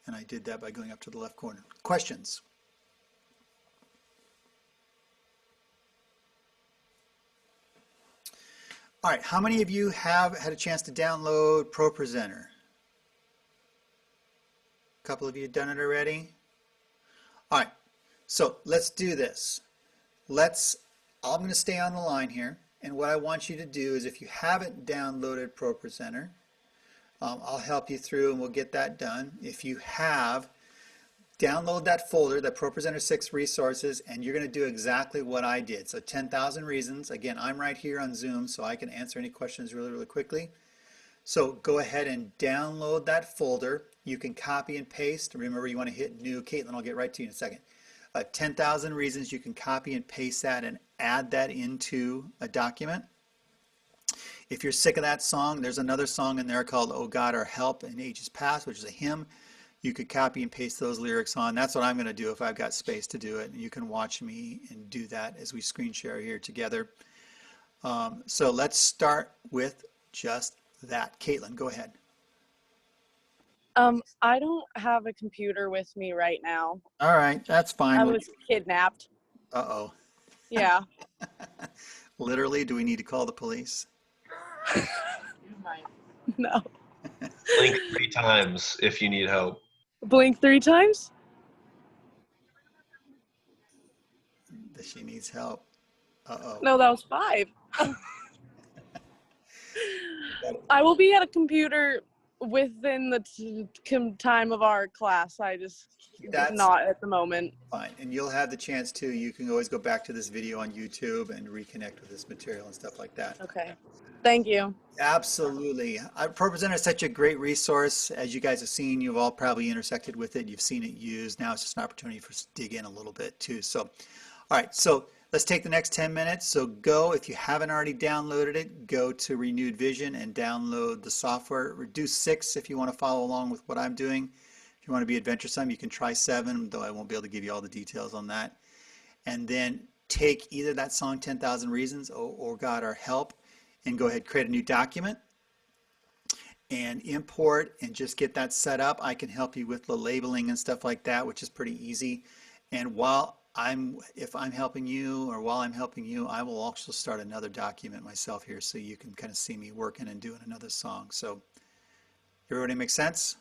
and I did that by going up to the left corner. Questions? All right, how many of you have had a chance to download ProPresenter? A couple of you have done it already? All right, so let's do this. I'm going to stay on the line here. And what I want you to do is, if you haven't downloaded ProPresenter, I'll help you through and we'll get that done. If you have, download that folder, the ProPresenter 6 resources, and you're going to do exactly what I did. So 10,000 reasons. Again, I'm right here on Zoom, so I can answer any questions really, really quickly. So go ahead and download that folder. You can copy and paste. Remember, you want to hit new. Caitlin, I'll get right to you in a second. 10,000 reasons, you can copy and paste that and add that into a document. If you're sick of that song, there's another song in there called "Oh God, Our Help in Ages Past," which is a hymn. You could copy and paste those lyrics on. That's what I'm going to do if I've got space to do it. And you can watch me and do that as we screen share here together. So let's start with just that. Caitlin, go ahead. I don't have a computer with me right now. All right, that's fine. I was kidnapped. Uh-oh. Yeah. Literally, do we need to call the police? No. Blink 3 times if you need help. Blink 3 times? That she needs help. Uh-oh. No, that was 5. I will be at a computer within the time of our class. I just That's not at the moment. fine. And you'll have the chance to, you can always go back to this video on YouTube and reconnect with this material and stuff like that. Okay. Thank you. Absolutely. ProPresenter is such a great resource. As you guys have seen, you've all probably intersected with it. You've seen it used. Now it's just an opportunity for us to dig in a little bit too. So, all right. So let's take the next 10 minutes. So go, if you haven't already downloaded it, go to Renewed Vision and download the software. Reduce 6 if you want to follow along with what I'm doing. If you want to be adventuresome, you can try 7, though I won't be able to give you all the details on that. And then take either that song 10,000 Reasons or God Our Help and go ahead, create a new document and import and just get that set up. I can help you with the labeling and stuff like that, which is pretty easy. And if I'm helping you or while I'm helping you, I will also start another document myself here so you can kind of see me working and doing another song. So everybody make sense?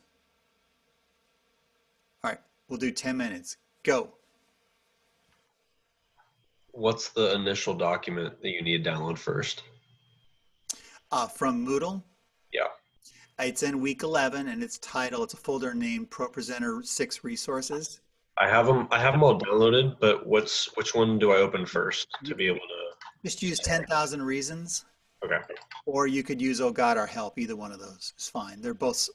All right, we'll do 10 minutes. Go. What's the initial document that you need to download first? From Moodle. Yeah. It's in week 11 and it's a folder named ProPresenter 6 Resources. I have them all downloaded, but which one do I open first to be able to? Just use 10,000 Reasons, Okay. or you could use Oh God Our Help. Either one of those is fine. They're both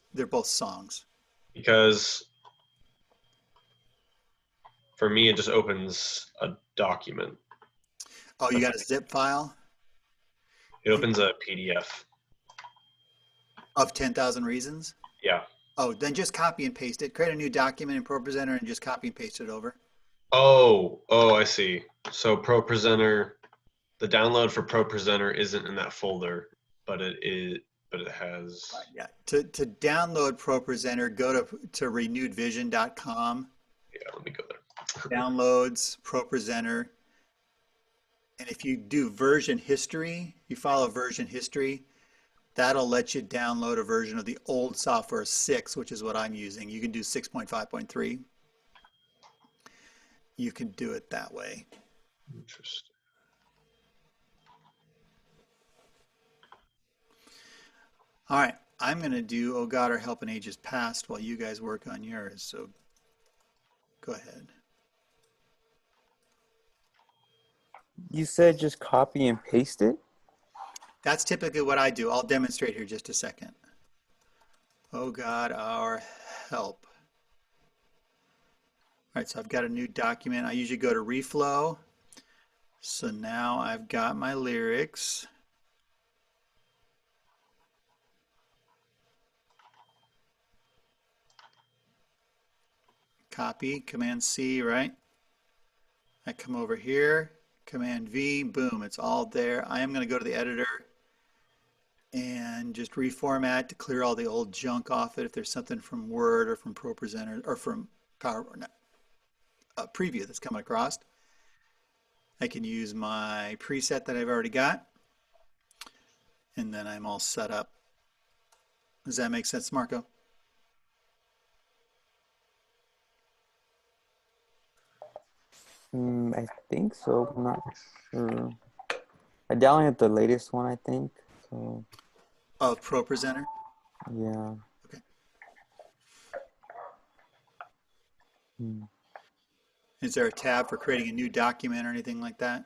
songs. Because for me, it just opens a document. Oh, you got a zip file It opens a PDF. of 10,000 Reasons? Yeah. Oh, then just copy and paste it. Create a new document in ProPresenter and just copy and paste it over. Oh, I see. So ProPresenter, the download for ProPresenter isn't in that folder, but it has. Yeah. To download ProPresenter, go to renewedvision.com. Yeah, let me go there. Downloads, ProPresenter. And if you do version history, you follow version history, that'll let you download a version of the old software 6, which is what I'm using. You can do 6.5.3. You can do it that way. Interesting. All right, I'm going to do Oh God Our Help in Ages Past while you guys work on yours. So go ahead. You said just copy and paste it? That's typically what I do. I'll demonstrate here just a second. Oh God Our Help. All right, so I've got a new document. I usually go to reflow. So now I've got my lyrics. Copy, Command C, right? I come over here, Command V, boom, it's all there. I am going to go to the editor and just reformat to clear all the old junk off it. If there's something from Word or from ProPresenter or from Preview that's coming across, I can use my preset that I've already got, and then I'm all set up. Does that make sense, Marco? I think so. I'm not sure. I downloaded the latest one, I think. So Of ProPresenter? yeah. Okay. Hmm. Is there a tab for creating a new document or anything like that?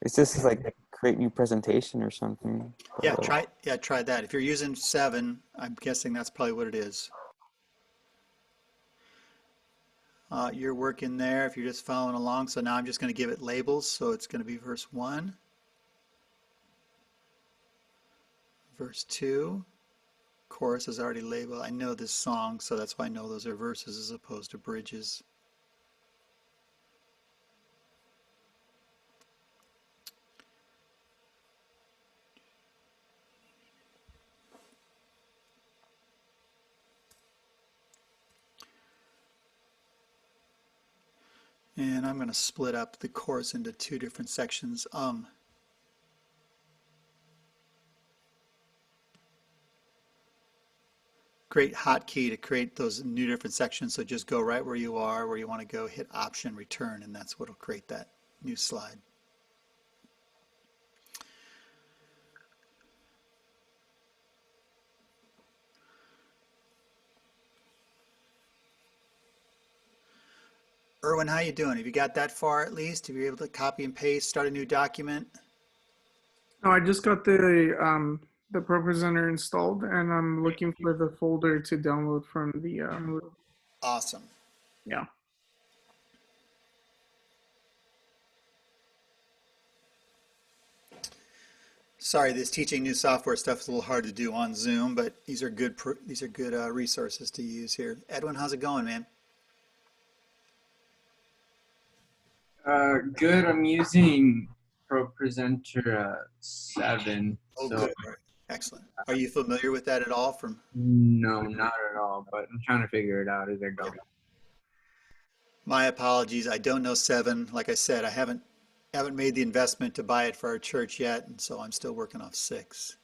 It's just like create new presentation or something. Yeah, try that. If you're using 7, I'm guessing that's probably what it is. You're working there if you're just following along. So now I'm just going to give it labels. So it's going to be verse 1. verse 2. Chorus is already labeled. I know this song, so that's why I know those are verses as opposed to bridges. And I'm going to split up the chorus into two different sections. Great hotkey to create those new different sections. So just go right where you are, where you want to go, hit Option, Return, and that's what will create that new slide. Erwin, how you doing? Have you got that far at least? Have you been able to copy and paste, start a new document? No, I just got the ProPresenter installed, and I'm looking for the folder to download from the Awesome. yeah. Sorry, this teaching new software stuff is a little hard to do on Zoom, but these are good resources to use here. Edwin, how's it going, man? Good. I'm using ProPresenter 7. Oh, So good. All right. Excellent. Are you familiar with that at all from? no, not at all. But I'm trying to figure it out as I go. My apologies. I don't know 7. Like I said, I haven't made the investment to buy it for our church yet, and so I'm still working off 6.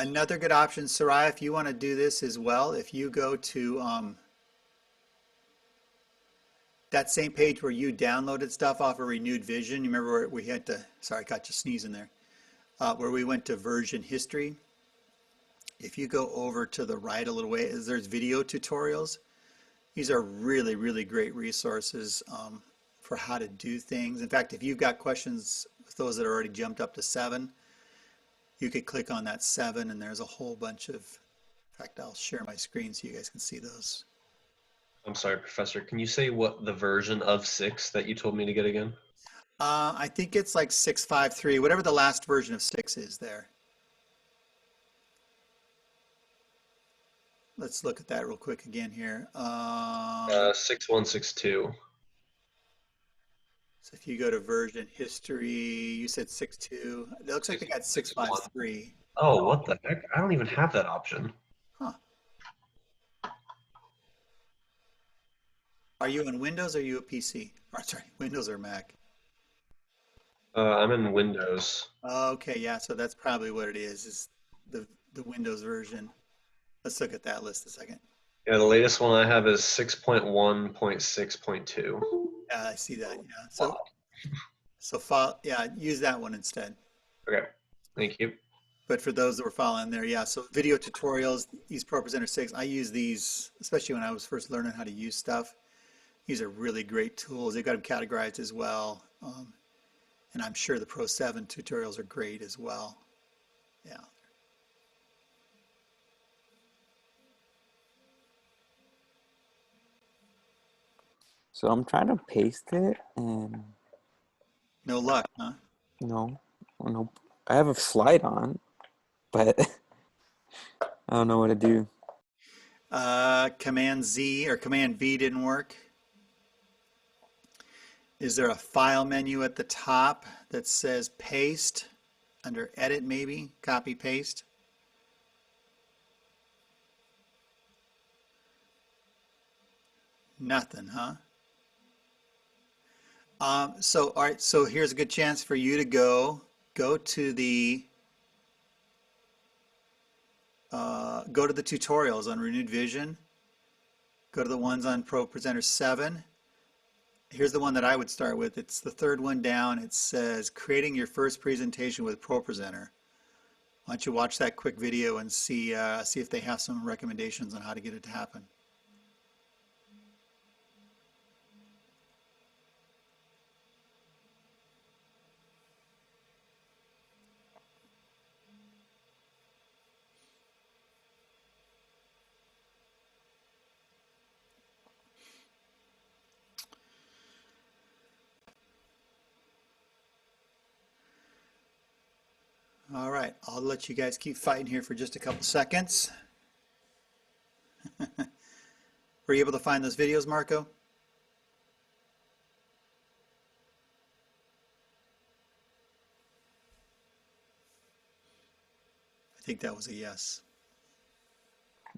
Another good option, Sarai, if you want to do this as well, if you go to that same page where you downloaded stuff off of Renewed Vision, you remember where we had to, sorry, I got you sneezing there, where we went to version history. If you go over to the right a little way, there's video tutorials. These are really, really great resources for how to do things. In fact, if you've got questions with those that are already jumped up to 7, you could click on that 7 and there's a whole bunch of, in fact, I'll share my screen so you guys can see those. I'm sorry, Professor. Can you say what the version of 6 that you told me to get again? I think it's like 653, whatever the last version of 6 is there. Let's look at that real quick again here. 6162. So if you go to version history, you said 6.2. It looks like they got 6.53. Oh, what the heck? I don't even have that option. Huh. Are you in Windows or are you a PC? Or, sorry, Windows or Mac? I'm in Windows. Okay, yeah, so that's probably what it is the Windows version. Let's look at that list a second. Yeah, the latest one I have is 6.1.6.2. Yeah, I see that, yeah. Yeah, use that one instead. Okay, thank you. But for those that were following there, yeah, so video tutorials, these ProPresenter 6, I use these, especially when I was first learning how to use stuff. These are really great tools. They've got them categorized as well. And I'm sure the Pro 7 tutorials are great as well. Yeah. So I'm trying to paste it, and No luck, huh? no, nope. I have a slide on, but I don't know what to do. Command Z or Command V didn't work. Is there a file menu at the top that says paste under edit maybe? Copy paste? Nothing, huh? So all right, so here's a good chance for you to go to the tutorials on Renewed Vision. Go to the ones on ProPresenter 7. Here's the one that I would start with. It's the third one down. It says creating your first presentation with ProPresenter. Why don't you watch that quick video and see if they have some recommendations on how to get it to happen. All right, I'll let you guys keep fighting here for just a couple seconds. Were you able to find those videos, Marco? I think that was a yes.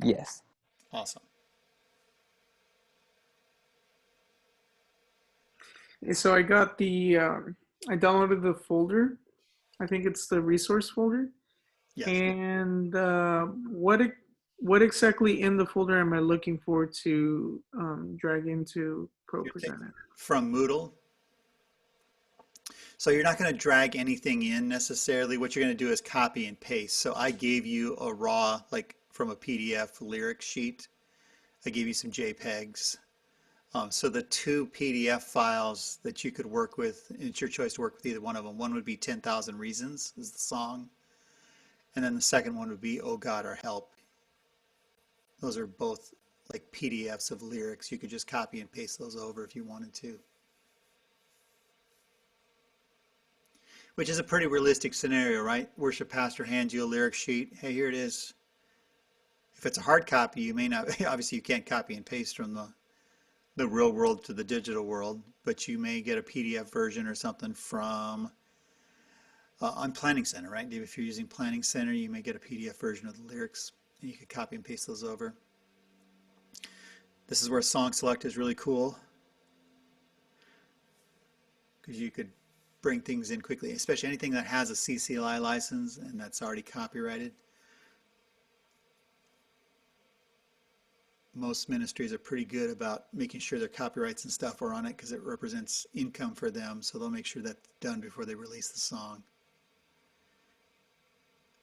Yes. Awesome. So I got the, I downloaded the folder. I think it's the resource folder. Yes. And what exactly in the folder am I looking for to drag into ProPresenter? From Moodle. So you're not going to drag anything in necessarily. What you're going to do is copy and paste. So I gave you a raw, like from a PDF lyric sheet. I gave you some JPEGs. So the two PDF files that you could work with, it's your choice to work with either one of them. One would be 10,000 Reasons is the song. And then the second one would be Oh God, Our Help. Those are both like PDFs of lyrics. You could just copy and paste those over if you wanted to. Which is a pretty realistic scenario, right? Worship pastor hands you a lyric sheet. Hey, here it is. If it's a hard copy, you may not, obviously you can't copy and paste from the real world to the digital world, but you may get a PDF version or something from on Planning Center, right? If you're using Planning Center, you may get a PDF version of the lyrics and you could copy and paste those over. This is where Song Select is really cool because you could bring things in quickly, especially anything that has a CCLI license and that's already copyrighted. Most ministries are pretty good about making sure their copyrights and stuff are on it because it represents income for them, so they'll make sure that's done before they release the song.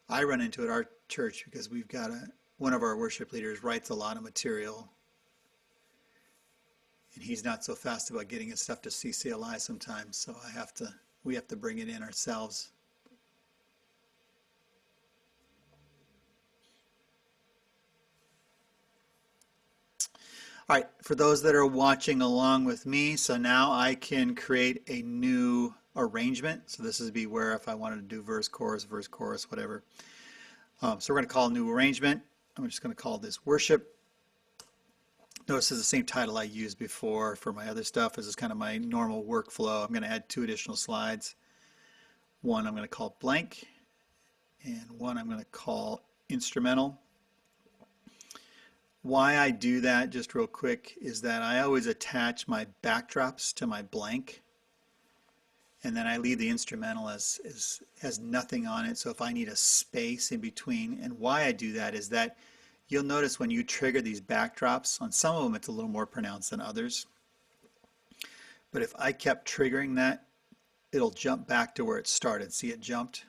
I run into it at our church because we've got one of our worship leaders writes a lot of material, and he's not so fast about getting his stuff to CCLI sometimes, so we have to bring it in ourselves. All right, for those that are watching along with me, so now I can create a new arrangement. So this would be where if I wanted to do verse, chorus, whatever. So we're going to call a new arrangement. I'm just going to call this worship. Notice it's the same title I used before for my other stuff. This is kind of my normal workflow. I'm going to add 2 additional slides. One I'm going to call blank, and one I'm going to call instrumental. Why I do that, just real quick, is that I always attach my backdrops to my blank, and then I leave the instrumental as has nothing on it. So if I need a space in between, and why I do that is that you'll notice when you trigger these backdrops, on some of them it's a little more pronounced than others. But if I kept triggering that, it'll jump back to where it started. See, it jumped.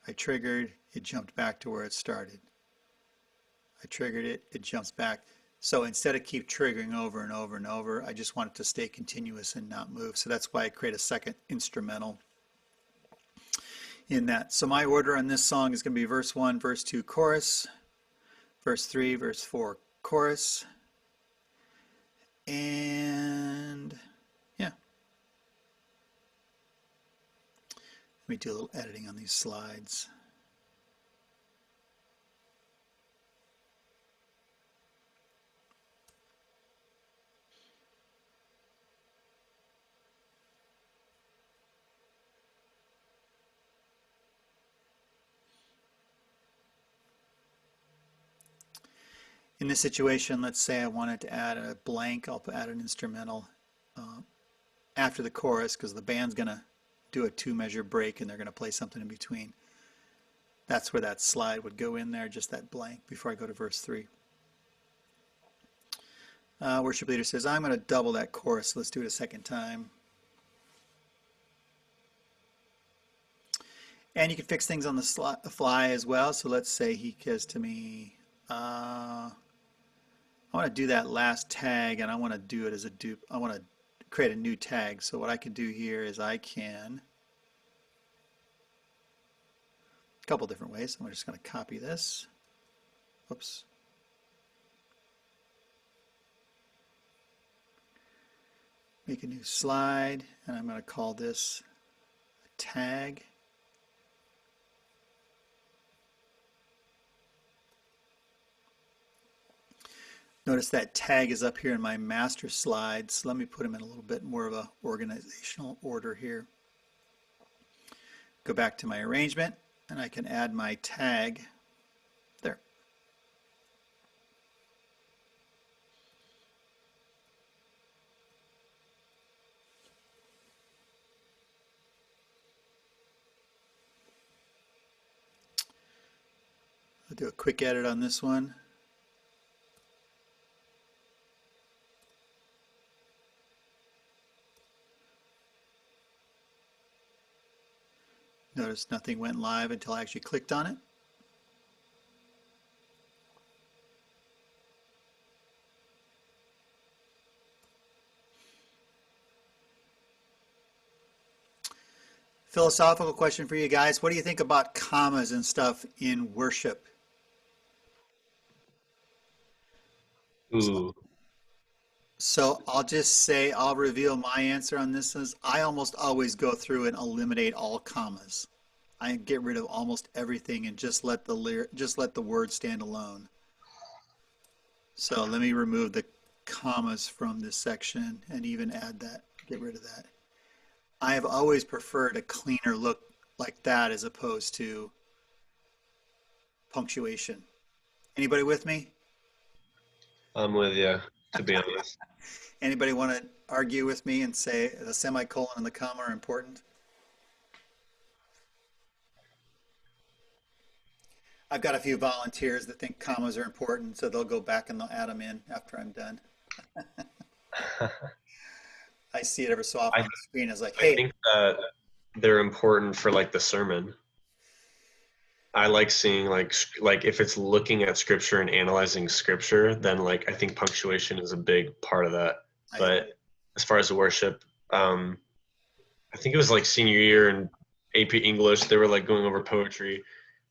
I triggered, it jumped back to where it started. I triggered it, it jumps back. So instead of keep triggering over and over and over, I just want it to stay continuous and not move. So that's why I create a second instrumental in that. So my order on this song is going to be verse 1, verse 2, chorus, verse 3, verse 4, chorus, and yeah. Let me do a little editing on these slides. In this situation, let's say I wanted to add a blank, I'll add an instrumental after the chorus because the band's going to do a 2-measure break and they're going to play something in between. That's where that slide would go in there, just that blank before I go to verse 3. Worship leader says, I'm going to double that chorus. So let's do it a second time. And you can fix things on the fly as well. So let's say he says to me, I want to do that last tag and I want to do it as a dupe. I want to create a new tag. So what I can do here is I can, a couple different ways. I'm just going to copy this. Oops. Make a new slide and I'm going to call this a tag. Notice that tag is up here in my master slides. Let me put them in a little bit more of a organizational order here. Go back to my arrangement and I can add my tag there. I'll do a quick edit on this one. Notice nothing went live until I actually clicked on it. Philosophical question for you guys. What do you think about commas and stuff in worship? Ooh. So I'll just say, I'll reveal my answer on this is I almost always go through and eliminate all commas. I get rid of almost everything and just let the word stand alone. So let me remove the commas from this section and even add that, get rid of that. I have always preferred a cleaner look like that as opposed to punctuation. Anybody with me? I'm with you, to be honest. Anybody want to argue with me and say the semicolon and the comma are important? I've got a few volunteers that think commas are important, so they'll go back and they'll add them in after I'm done. I see it ever so often I, on the screen. It's like, I hey, think that they're important for like the sermon. I like seeing like if it's looking at scripture and analyzing scripture, then like I think punctuation is a big part of that. I agree. But as far as the worship, I think it was like senior year in AP English, they were like going over poetry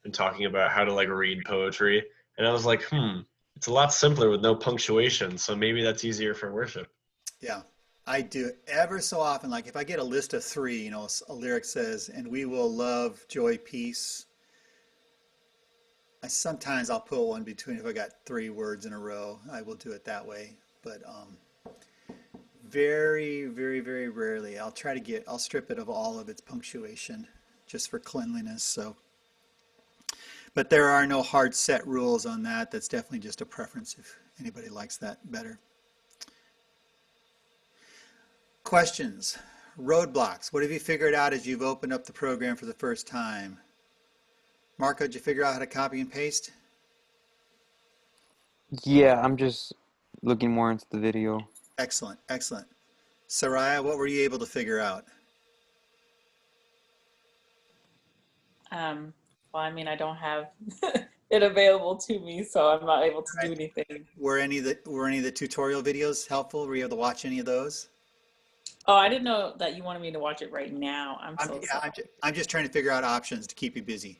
and talking about how to like read poetry, and I was like, it's a lot simpler with no punctuation, so maybe that's easier for worship. Yeah, I do ever so often. Like if I get a list of three, you know, a lyric says, and we will love, joy, peace. Sometimes I'll put one between if I got three words in a row. I will do it that way. But very, very, very rarely. I'll strip it of all of its punctuation just for cleanliness. So, but there are no hard set rules on that. That's definitely just a preference if anybody likes that better. Questions, roadblocks. What have you figured out as you've opened up the program for the first time? Marco, did you figure out how to copy and paste? Yeah, I'm just looking more into the video. Excellent, excellent. Soraya, what were you able to figure out? Well, I mean, I don't have it available to me, so I'm not able to do Right. anything. Were any of the tutorial videos helpful? Were you able to watch any of those? Oh, I didn't know that you wanted me to watch it right now. I'm so Yeah, sorry. I'm just trying to figure out options to keep you busy.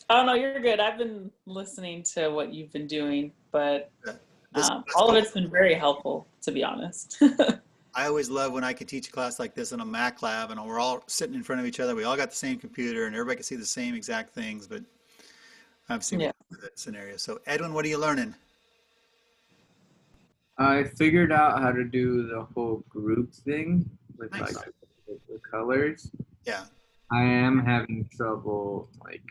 Oh no, you're good. I've been listening to what you've been doing, but Uh, This all of it's been very helpful, to be honest. I always love when I can teach a class like this in a Mac lab and we're all sitting in front of each other. We all got the same computer and everybody can see the same exact things, but I've seen Yeah. that scenario. So Edwin, what are you learning? I figured out how to do the whole group thing with Nice. like the colors. Yeah. I am having trouble like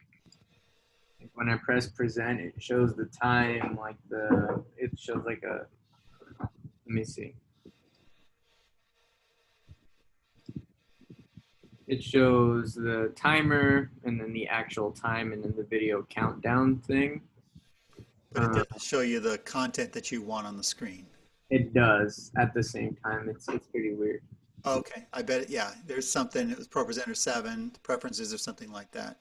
when I press present, it shows the time, like it shows like let me see. It shows the timer and then the actual time and then the video countdown thing. But it doesn't show you the content that you want on the screen. It does at the same time. It's pretty weird. Okay. I bet yeah, there's something, it was ProPresenter 7, preferences or something like that.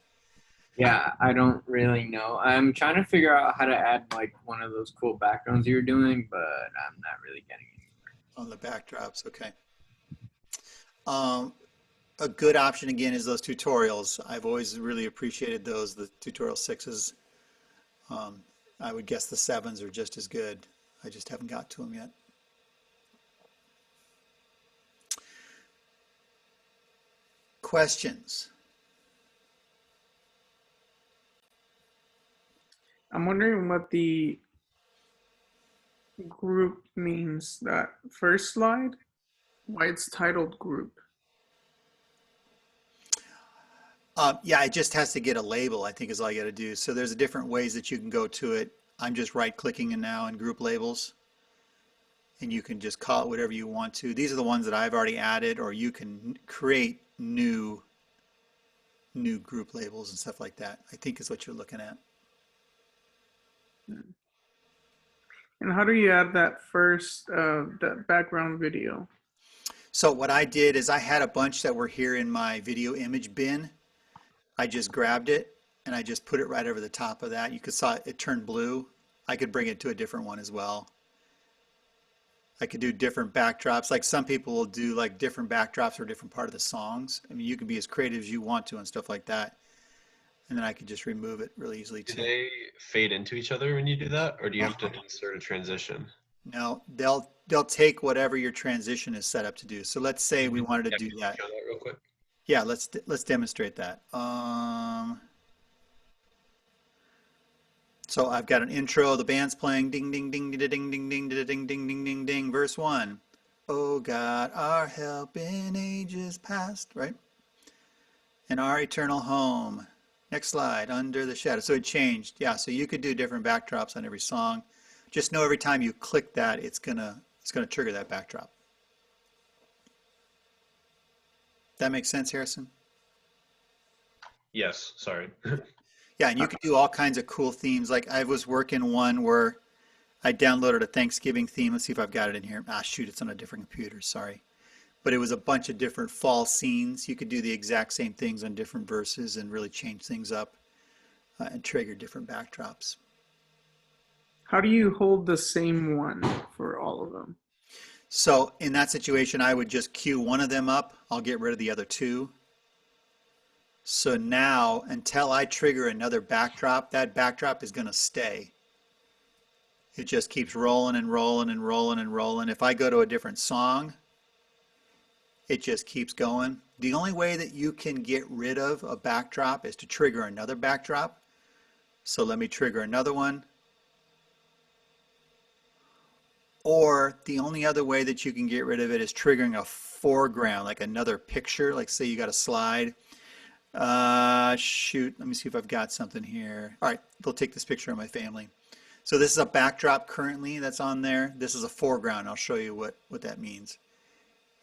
Yeah, I don't really know. I'm trying to figure out how to add like one of those cool backgrounds you're doing, but I'm not really getting it. On the backdrops, okay. A good option again is those tutorials. I've always really appreciated those, the tutorial 6s. I would guess the 7s are just as good. I just haven't got to them yet. Questions? I'm wondering what the group means that first slide, why it's titled group. Yeah, it just has to get a label, I think is all you got to do. So there's different ways that you can go to it. I'm just right clicking in now in group labels, and you can just call it whatever you want to. These are the ones that I've already added, or you can create new group labels and stuff like that, I think is what you're looking at. And how do you add that first, that background video? So what I did is I had a bunch that were here in my video image bin. I just grabbed it and I just put it right over the top of that. You could saw it turned blue. I could bring it to a different one as well. I could do different backdrops. Like some people will do like different backdrops for different part of the songs. I mean, you can be as creative as you want to and stuff like that. And then I could just remove it really easily Do too. they fade into each other when you do that, or do you have to insert a transition? No, they'll take whatever your transition is set up to do. So let's say we wanted to Yeah, do can you that. show that real quick? Yeah, let's demonstrate that. So I've got an intro, the band's playing ding ding ding ding ding ding ding ding ding ding ding ding ding. Verse 1. Oh God, our help in ages past, right? And our eternal home. Next slide, under the shadow. So it changed. Yeah, so you could do different backdrops on every song. Just know every time you click that, it's gonna trigger that backdrop. That makes sense, Harrison? Yes, sorry. Yeah, and you can do all kinds of cool themes. Like I was working one where I downloaded a Thanksgiving theme. Let's see if I've got it in here. Ah, shoot, it's on a different computer. Sorry. But it was a bunch of different fall scenes. You could do the exact same things on different verses and really change things up and trigger different backdrops. How do you hold the same one for all of them? So in that situation, I would just queue one of them up. I'll get rid of the other two. So now, until I trigger another backdrop, that backdrop is going to stay. It just keeps rolling and rolling and rolling and rolling. If I go to a different song, it just keeps going. The only way that you can get rid of a backdrop is to trigger another backdrop. So let me trigger another one. Or the only other way that you can get rid of it is triggering a foreground, like another picture. Like say you got a slide. Shoot, let me see if I've got something here. All right, they'll take this picture of my family. So this is a backdrop currently that's on there. This is a foreground. I'll show you what that means.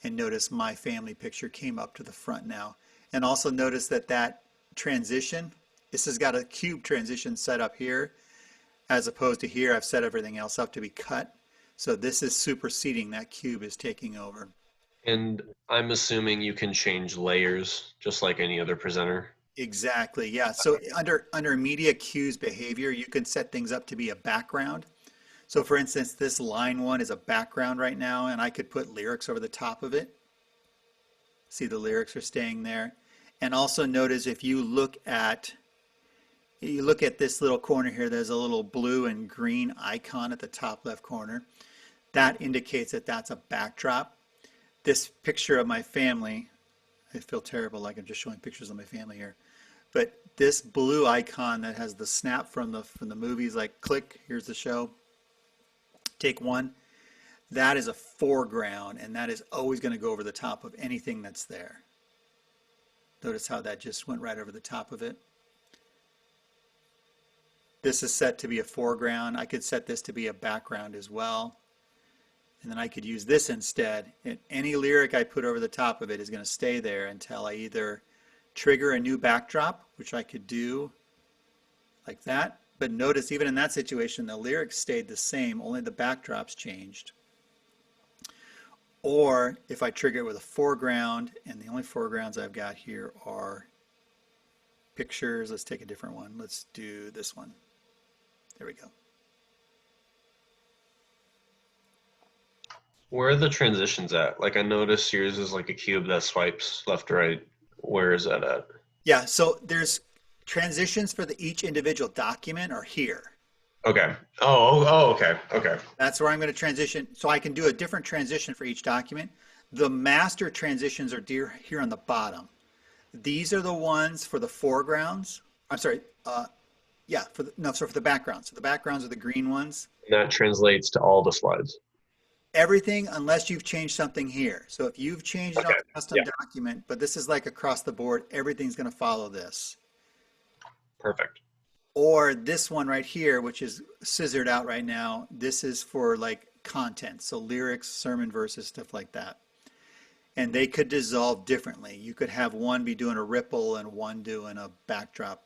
And notice my family picture came up to the front now. And also notice that transition, this has got a cube transition set up here, as opposed to here I've set everything else up to be cut. So this is superseding, that cube is taking over. And I'm assuming you can change layers just like any other presenter. Exactly, yeah. So under media cues behavior, you can set things up to be a background. So for instance, this line one is a background right now, and I could put lyrics over the top of it. See, the lyrics are staying there. And also notice if you look at this little corner here, there's a little blue and green icon at the top left corner. That indicates that that's a backdrop. This picture of my family, I feel terrible like I'm just showing pictures of my family here. But this blue icon that has the snap from the movies, like click, here's the show, take one, that is a foreground, and that is always going to go over the top of anything that's there. Notice how that just went right over the top of it. This is set to be a foreground. I could set this to be a background as well. And then I could use this instead. And any lyric I put over the top of it is going to stay there until I either trigger a new backdrop, which I could do like that. But notice even in that situation, the lyrics stayed the same, only the backdrops changed. Or if I trigger it with a foreground, and the only foregrounds I've got here are pictures. Let's take a different one. Let's do this one. There we go. Where are the transitions at? Like I noticed yours is like a cube that swipes left to right. Where is that at? Yeah, so there's transitions for each individual document are here. Okay. Okay. Okay. That's where I'm going to transition. So I can do a different transition for each document. The master transitions are here on the bottom. These are the ones for the foregrounds. I'm sorry. Yeah, no, so for the background. So the backgrounds are the green ones. And that translates to all the slides. Everything unless you've changed something here. So if you've changed it on Okay. the custom Yeah. document, but this is like across the board, everything's going to follow this. Perfect. Or this one right here, which is scissored out right now, this is for like content. So lyrics, sermon verses, stuff like that. And they could dissolve differently. You could have one be doing a ripple and one doing a backdrop,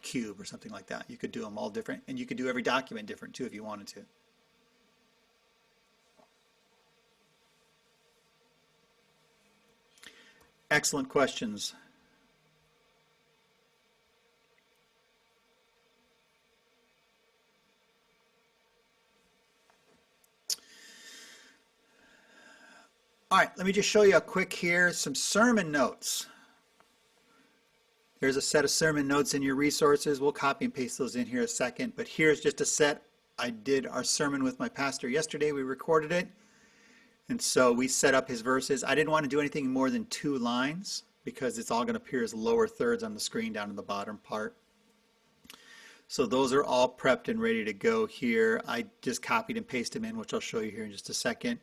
cube or something like that. You could do them all different, and you could do every document different too if you wanted to. Excellent questions. All right, let me just show you a quick here, some sermon notes. There's a set of sermon notes in your resources. We'll copy and paste those in here a second, but here's just a set. I did our sermon with my pastor yesterday. We recorded it. And so we set up his verses. I didn't want to do anything more than 2 lines because it's all going to appear as lower thirds on the screen down in the bottom part. So those are all prepped and ready to go here. I just copied and pasted them in, which I'll show you here in just a second.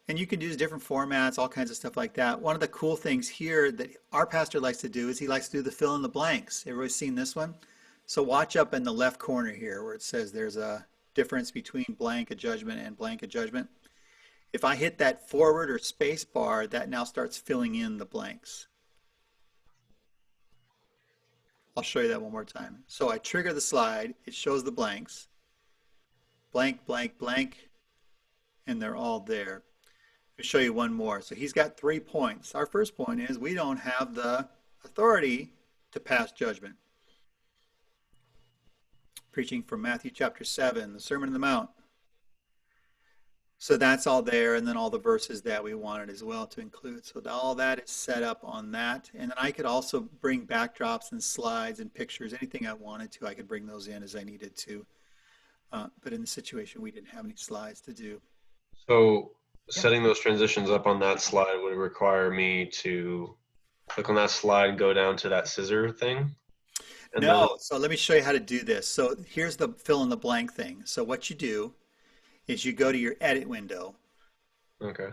And you can use different formats, all kinds of stuff like that. One of the cool things here that our pastor likes to do is he likes to do the fill in the blanks. Everybody's seen this one? So watch up in the left corner here where it says there's a difference between blank a judgment and blank a judgment. If I hit that forward or space bar, that now starts filling in the blanks. I'll show you that one more time. So I trigger the slide, it shows the blanks, blank, blank, blank, and they're all there. I'll show you one more. So he's got 3 points. Our first point is we don't have the authority to pass judgment. Preaching from Matthew chapter 7, the Sermon on the Mount. So that's all there, and then all the verses that we wanted as well to include. So all that is set up on that. And then I could also bring backdrops and slides and pictures, anything I wanted to. I could bring those in as I needed to. But in the situation, we didn't have any slides to do. So setting those transitions up on that slide would require me to click on that slide and go down to that scissor thing? And No, so let me show you how to do this. So here's the fill in the blank thing. So what you do is you go to your edit window. Okay.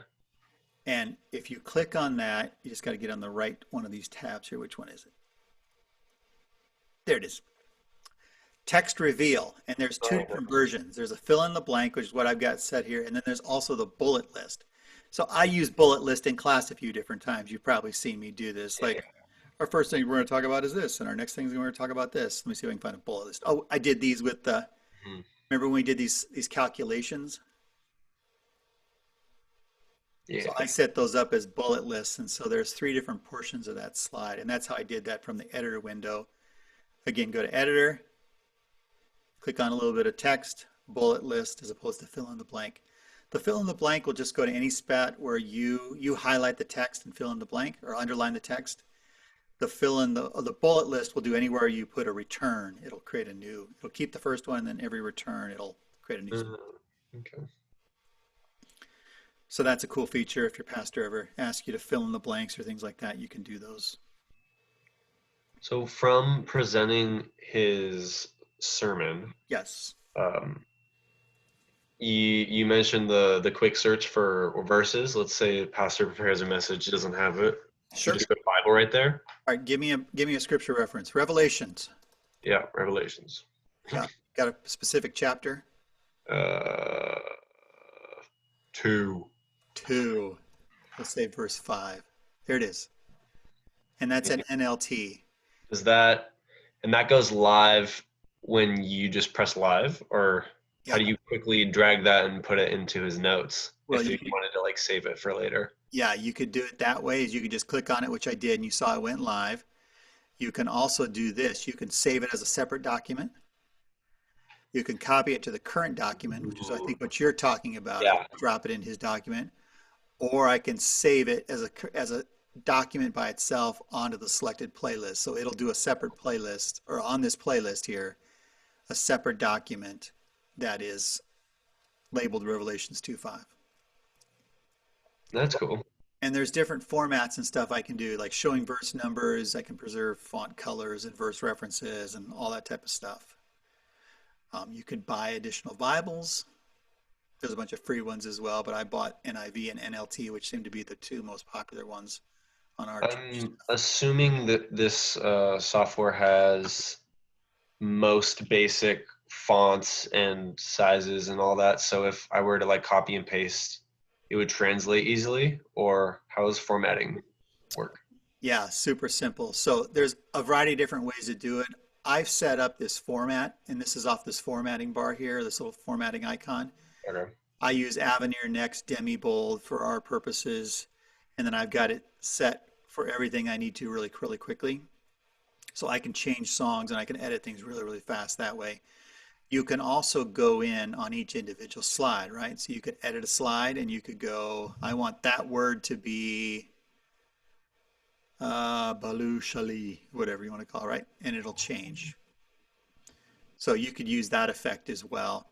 And if you click on that, you just got to get on the right one of these tabs here. Which one is it? There it is. Text reveal. And there's 2 different versions. There's a fill in the blank, which is what I've got set here. And then there's also the bullet list. So I use bullet list in class a few different times. You've probably seen me do this. Like our first thing we're going to talk about is this. And our next thing we're going to talk about this. Let me see if I can find a bullet list. Oh, I did these with the, remember when we did these calculations? Yeah. So I set those up as bullet lists, and so there's 3 different portions of that slide, and that's how I did that from the editor window. Again, go to editor, click on a little bit of text, bullet list, as opposed to fill in the blank. The fill in the blank will just go to any spot where you highlight the text and fill in the blank or underline the text. The fill in the bullet list will do anywhere you put a return. It'll create a new, it'll keep the first one, and then every return it'll create a new spot. Okay. So that's a cool feature. If your pastor ever asks you to fill in the blanks or things like that, you can do those. So from presenting his sermon, Yes. you mentioned the quick search for verses. Let's say a pastor prepares a message, doesn't have it. Sure. You just go to Bible right there. All right, give me a scripture reference. Revelations. Yeah, Revelations. Yeah. Got a specific chapter? 2. 2. Let's say verse 5. There it is. And that's an NLT. Is that, and that goes live when you just press live, or how do you quickly drag that and put it into his notes Well, if you wanted to like save it for later? Yeah, you could do it that way. Is you could just click on it, which I did, and you saw it went live. You can also do this. You can save it as a separate document. You can copy it to the current document, which is I think what you're talking about. Yeah. Drop it in his document. Or I can save it as a document by itself onto the selected playlist. So it'll do a separate playlist, or on this playlist here, a separate document that is labeled Revelations 2:5. That's cool. And there's different formats and stuff I can do, like showing verse numbers. I can preserve font colors and verse references and all that type of stuff. You could buy additional Bibles. There's a bunch of free ones as well, but I bought NIV and NLT, which seem to be the two most popular ones on our church. I'm assuming that this software has most basic fonts and sizes and all that. So if I were to like copy and paste, it would translate easily, or how does formatting work? Yeah, super simple. So there's a variety of different ways to do it. I've set up this format, and this is off this formatting bar here, this little formatting icon. Okay. I use Avenir Next Demi Bold for our purposes, and then I've got it set for everything I need to really, really quickly. So I can change songs and I can edit things really, really fast that way. You can also go in on each individual slide, right? So you could edit a slide and you could go, I want that word to be Balu Shali, whatever you want to call it, right? And it'll change. So you could use that effect as well.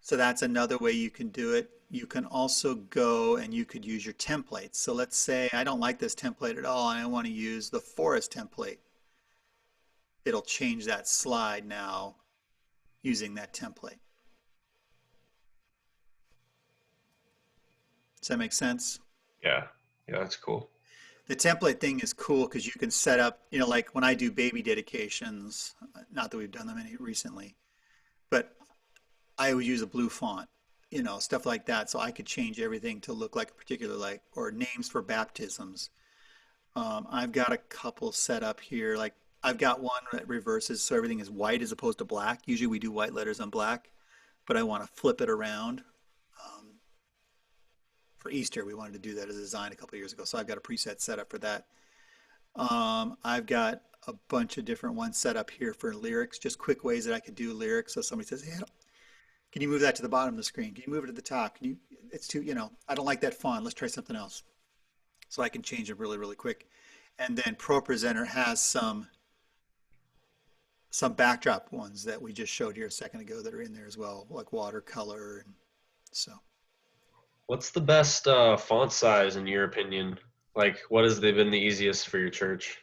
So that's another way you can do it. You can also go and you could use your templates. So let's say I don't like this template at all and I want to use the forest template. It'll change that slide now using that template. Does that make sense? Yeah. Yeah, that's cool. The template thing is cool because you can set up, you know, like when I do baby dedications, not that we've done them any recently, but I would use a blue font, you know, stuff like that. So I could change everything to look like a particular, like, or names for baptisms. I've got a couple set up here. Like I've got one that reverses so everything is white as opposed to black. Usually we do white letters on black, but I want to flip it around. For Easter, we wanted to do that as a design a couple of years ago. So I've got a preset set up for that. I've got a bunch of different ones set up here for lyrics, just quick ways that I could do lyrics. So somebody says, hey, can you move that to the bottom of the screen? Can you move it to the top? Can you, it's too, you know, I don't like that font. Let's try something else. So I can change it really, really quick. And then ProPresenter has some backdrop ones that we just showed here a second ago that are in there as well, like watercolor. And so. What's the best font size in your opinion? Like, what has been the easiest for your church?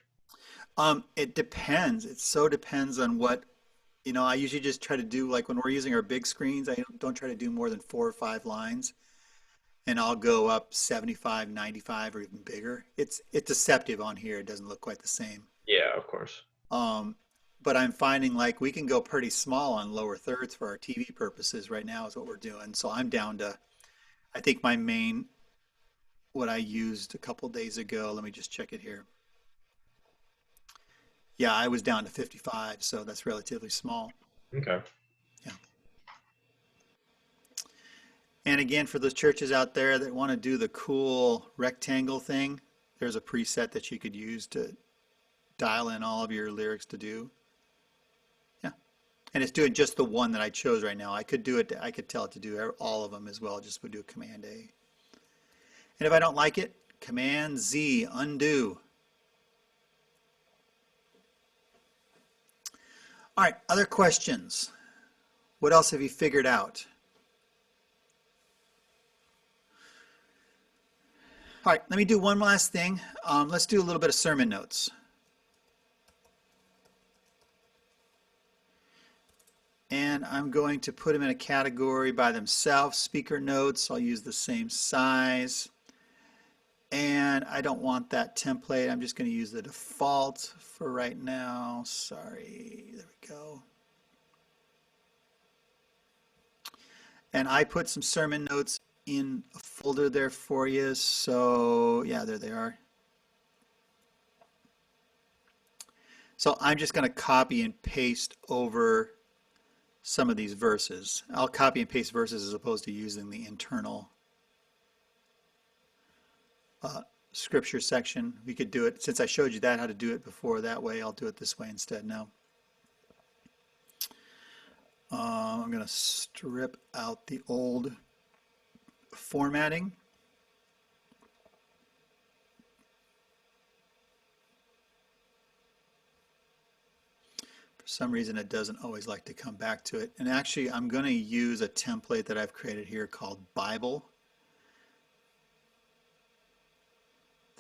It depends. It so depends on what, you know, I usually just try to do, like when we're using our big screens, I don't try to do more than 4 or 5 lines. And I'll go up 75, 95, or even bigger. It's deceptive on here. It doesn't look quite the same. Yeah, of course. But I'm finding like we can go pretty small on lower thirds for our TV purposes right now is what we're doing. So I'm down to, I think my main, what I used a couple days ago, let me just check it here. Yeah, I was down to 55, so that's relatively small. Okay. Yeah. And again, for those churches out there that want to do the cool rectangle thing, there's a preset that you could use to dial in all of your lyrics to do. Yeah. And it's doing just the one that I chose right now. I could do it, I could tell it to do all of them as well, just would do Command A. And if I don't like it, Command Z, undo. All right, other questions? What else have you figured out? All right, let me do one last thing. Let's do a little bit of sermon notes. And I'm going to put them in a category by themselves, speaker notes. I'll use the same size. And I don't want that template. I'm just going to use the default for right now. Sorry, there we go. And I put some sermon notes in a folder there for you. So yeah, there they are. So I'm just going to copy and paste over some of these verses. I'll copy and paste verses as opposed to using the internal scripture section. We could do it, since I showed you that, how to do it before that way, I'll do it this way instead now. I'm going to strip out the old formatting. For some reason it doesn't always like to come back to it. And actually I'm going to use a template that I've created here called Bible.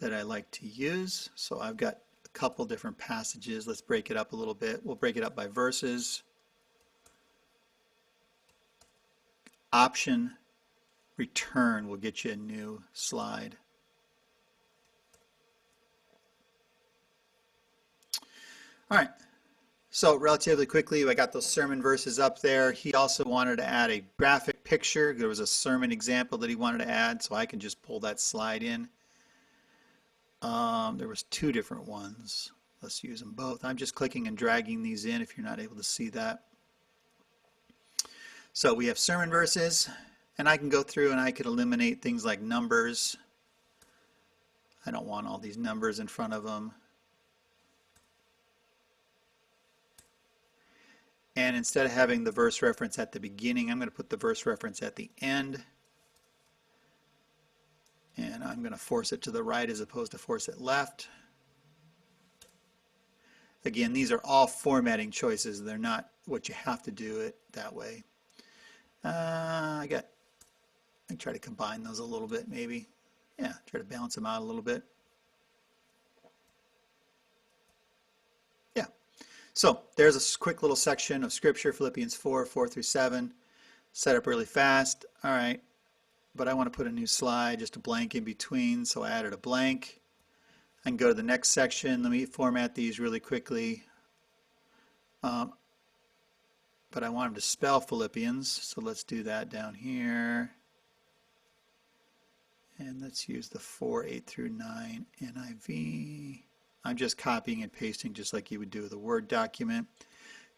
that I like to use. So I've got a couple different passages. Let's break it up a little bit. We'll break it up by verses. Option return will get you a new slide. All right. So relatively quickly, I got those sermon verses up there. He also wanted to add a graphic picture. There was a sermon example that he wanted to add, so I can just pull that slide in. There was two different ones. Let's use them both. I'm just clicking and dragging these in if you're not able to see that. So we have sermon verses, and I can go through and I could eliminate things like numbers. I don't want all these numbers in front of them. And instead of having the verse reference at the beginning, I'm going to put the verse reference at the end. And I'm going to force it to the right as opposed to force it left. Again, these are all formatting choices. They're not what you have to do it that way. I can try to combine those a little bit maybe. Yeah, try to balance them out a little bit. Yeah. So there's a quick little section of scripture, Philippians 4, 4 through 7. Set up really fast. All right. But I want to put a new slide, just a blank in between, so I added a blank. I can go to the next section. Let me format these really quickly. But I want them to spell Philippians, so let's do that down here. And let's use the 4, 8 through 9 NIV. I'm just copying and pasting just like you would do with a Word document.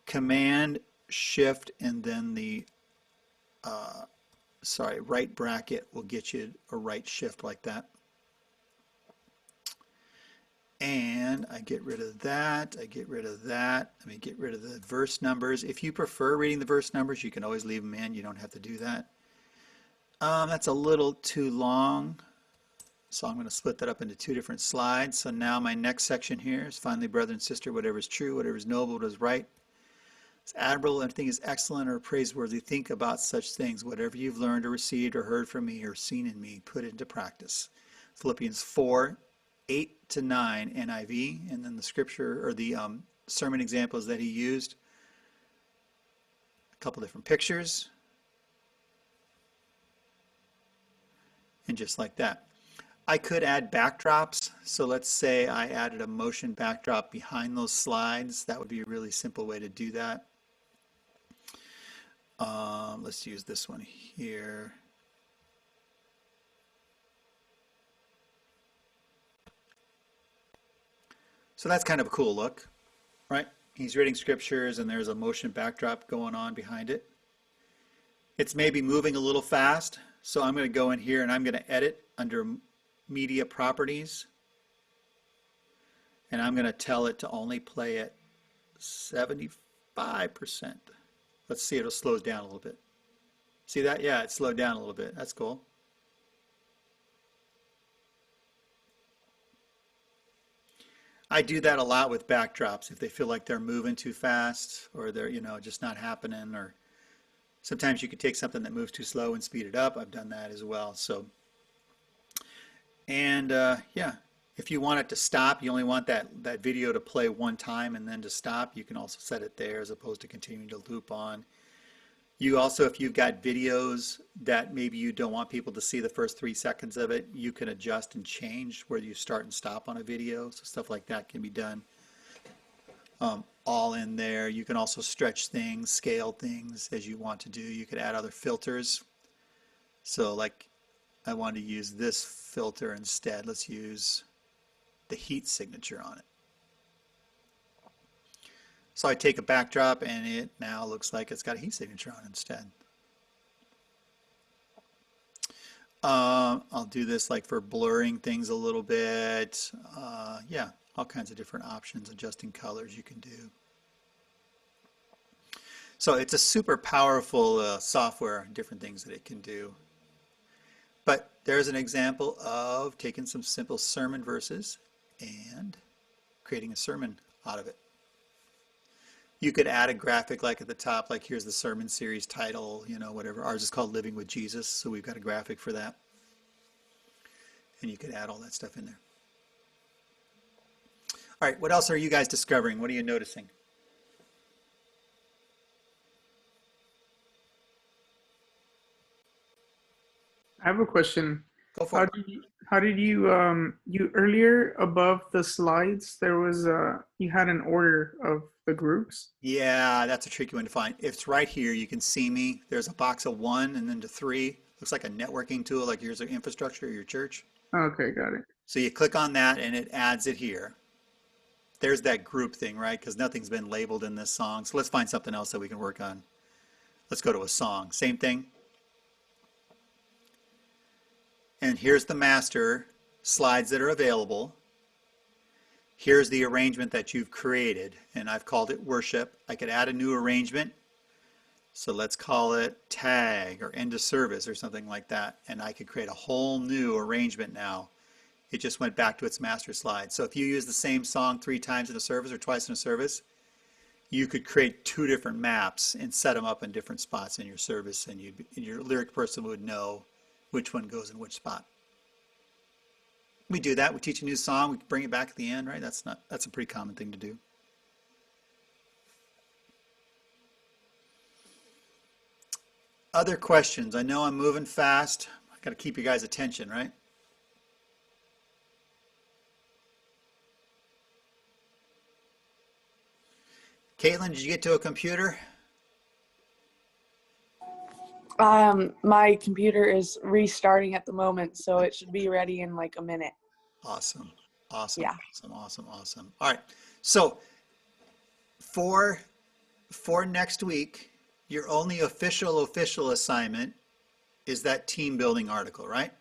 Command, Shift, and then the right bracket will get you a right shift like that. And I get rid of that. I get rid of that. Let me get rid of the verse numbers. If you prefer reading the verse numbers, you can always leave them in. You don't have to do that. That's a little too long. So I'm going to split that up into two different slides. So now my next section here is finally, brother and sister, whatever is true, whatever is noble, what is right, it's admirable, anything is excellent or praiseworthy. Think about such things. Whatever you've learned or received or heard from me or seen in me, put it into practice. Philippians 4, 8 to 9 NIV, and then the scripture or the sermon examples that he used. A couple different pictures. And just like that. I could add backdrops. So let's say I added a motion backdrop behind those slides. That would be a really simple way to do that. Let's use this one here. So that's kind of a cool look, right? He's reading scriptures and there's a motion backdrop going on behind it. It's maybe moving a little fast. So I'm going to go in here and I'm going to edit under media properties. And I'm going to tell it to only play at 75%. Let's see, it'll slow down a little bit. See that? Yeah, it slowed down a little bit. That's cool. I do that a lot with backdrops if they feel like they're moving too fast or they're, just not happening, or sometimes you can take something that moves too slow and speed it up. I've done that as well. So, and yeah, if you want it to stop, you only want that video to play one time and then to stop, you can also set it there as opposed to continuing to loop on. You also, if you've got videos that maybe you don't want people to see the first 3 seconds of it, you can adjust and change where you start and stop on a video. So stuff like that can be done all in there. You can also stretch things, scale things as you want to do. You could add other filters. So like I want to use this filter instead. Let's use the heat signature on it. So I take a backdrop and it now looks like it's got a heat signature on it instead. I'll do this like for blurring things a little bit. Yeah, all kinds of different options, adjusting colors you can do. So it's a super powerful software, different things that it can do. But there's an example of taking some simple sermon verses and creating a sermon out of it. You could add a graphic like at the top, like here's the sermon series title, whatever. Ours is called Living with Jesus, so we've got a graphic for that. And you could add all that stuff in there. All right, what else are you guys discovering? What are you noticing? I have a question. Go for it. How did you you earlier above the slides there was you had an order of the groups? Yeah, that's a tricky one to find. If it's right here, you can see me. There's a box of 1 and then to 3. Looks like a networking tool, like here's the infrastructure of your church. Okay, got it. So you click on that and it adds it here. There's that group thing, right? Because nothing's been labeled in this song. So let's find something else that we can work on. Let's go to a song. Same thing. And here's the master slides that are available. Here's the arrangement that you've created, and I've called it worship. I could add a new arrangement. So let's call it tag or end of service or something like that. And I could create a whole new arrangement now. It just went back to its master slide. So if you use the same song 3 times in a service or twice in a service, you could create 2 different maps and set them up in different spots in your service, and your lyric person would know which one goes in which spot. We do that. We teach a new song. We bring it back at the end, right? That's a pretty common thing to do. Other questions? I know I'm moving fast. I got to keep you guys' attention, right? Caitlin, did you get to a computer? My computer is restarting at the moment, so it should be ready in like a minute. Awesome. Awesome. Yeah. Awesome. All right. So for next week, your only official assignment is that team building article, right?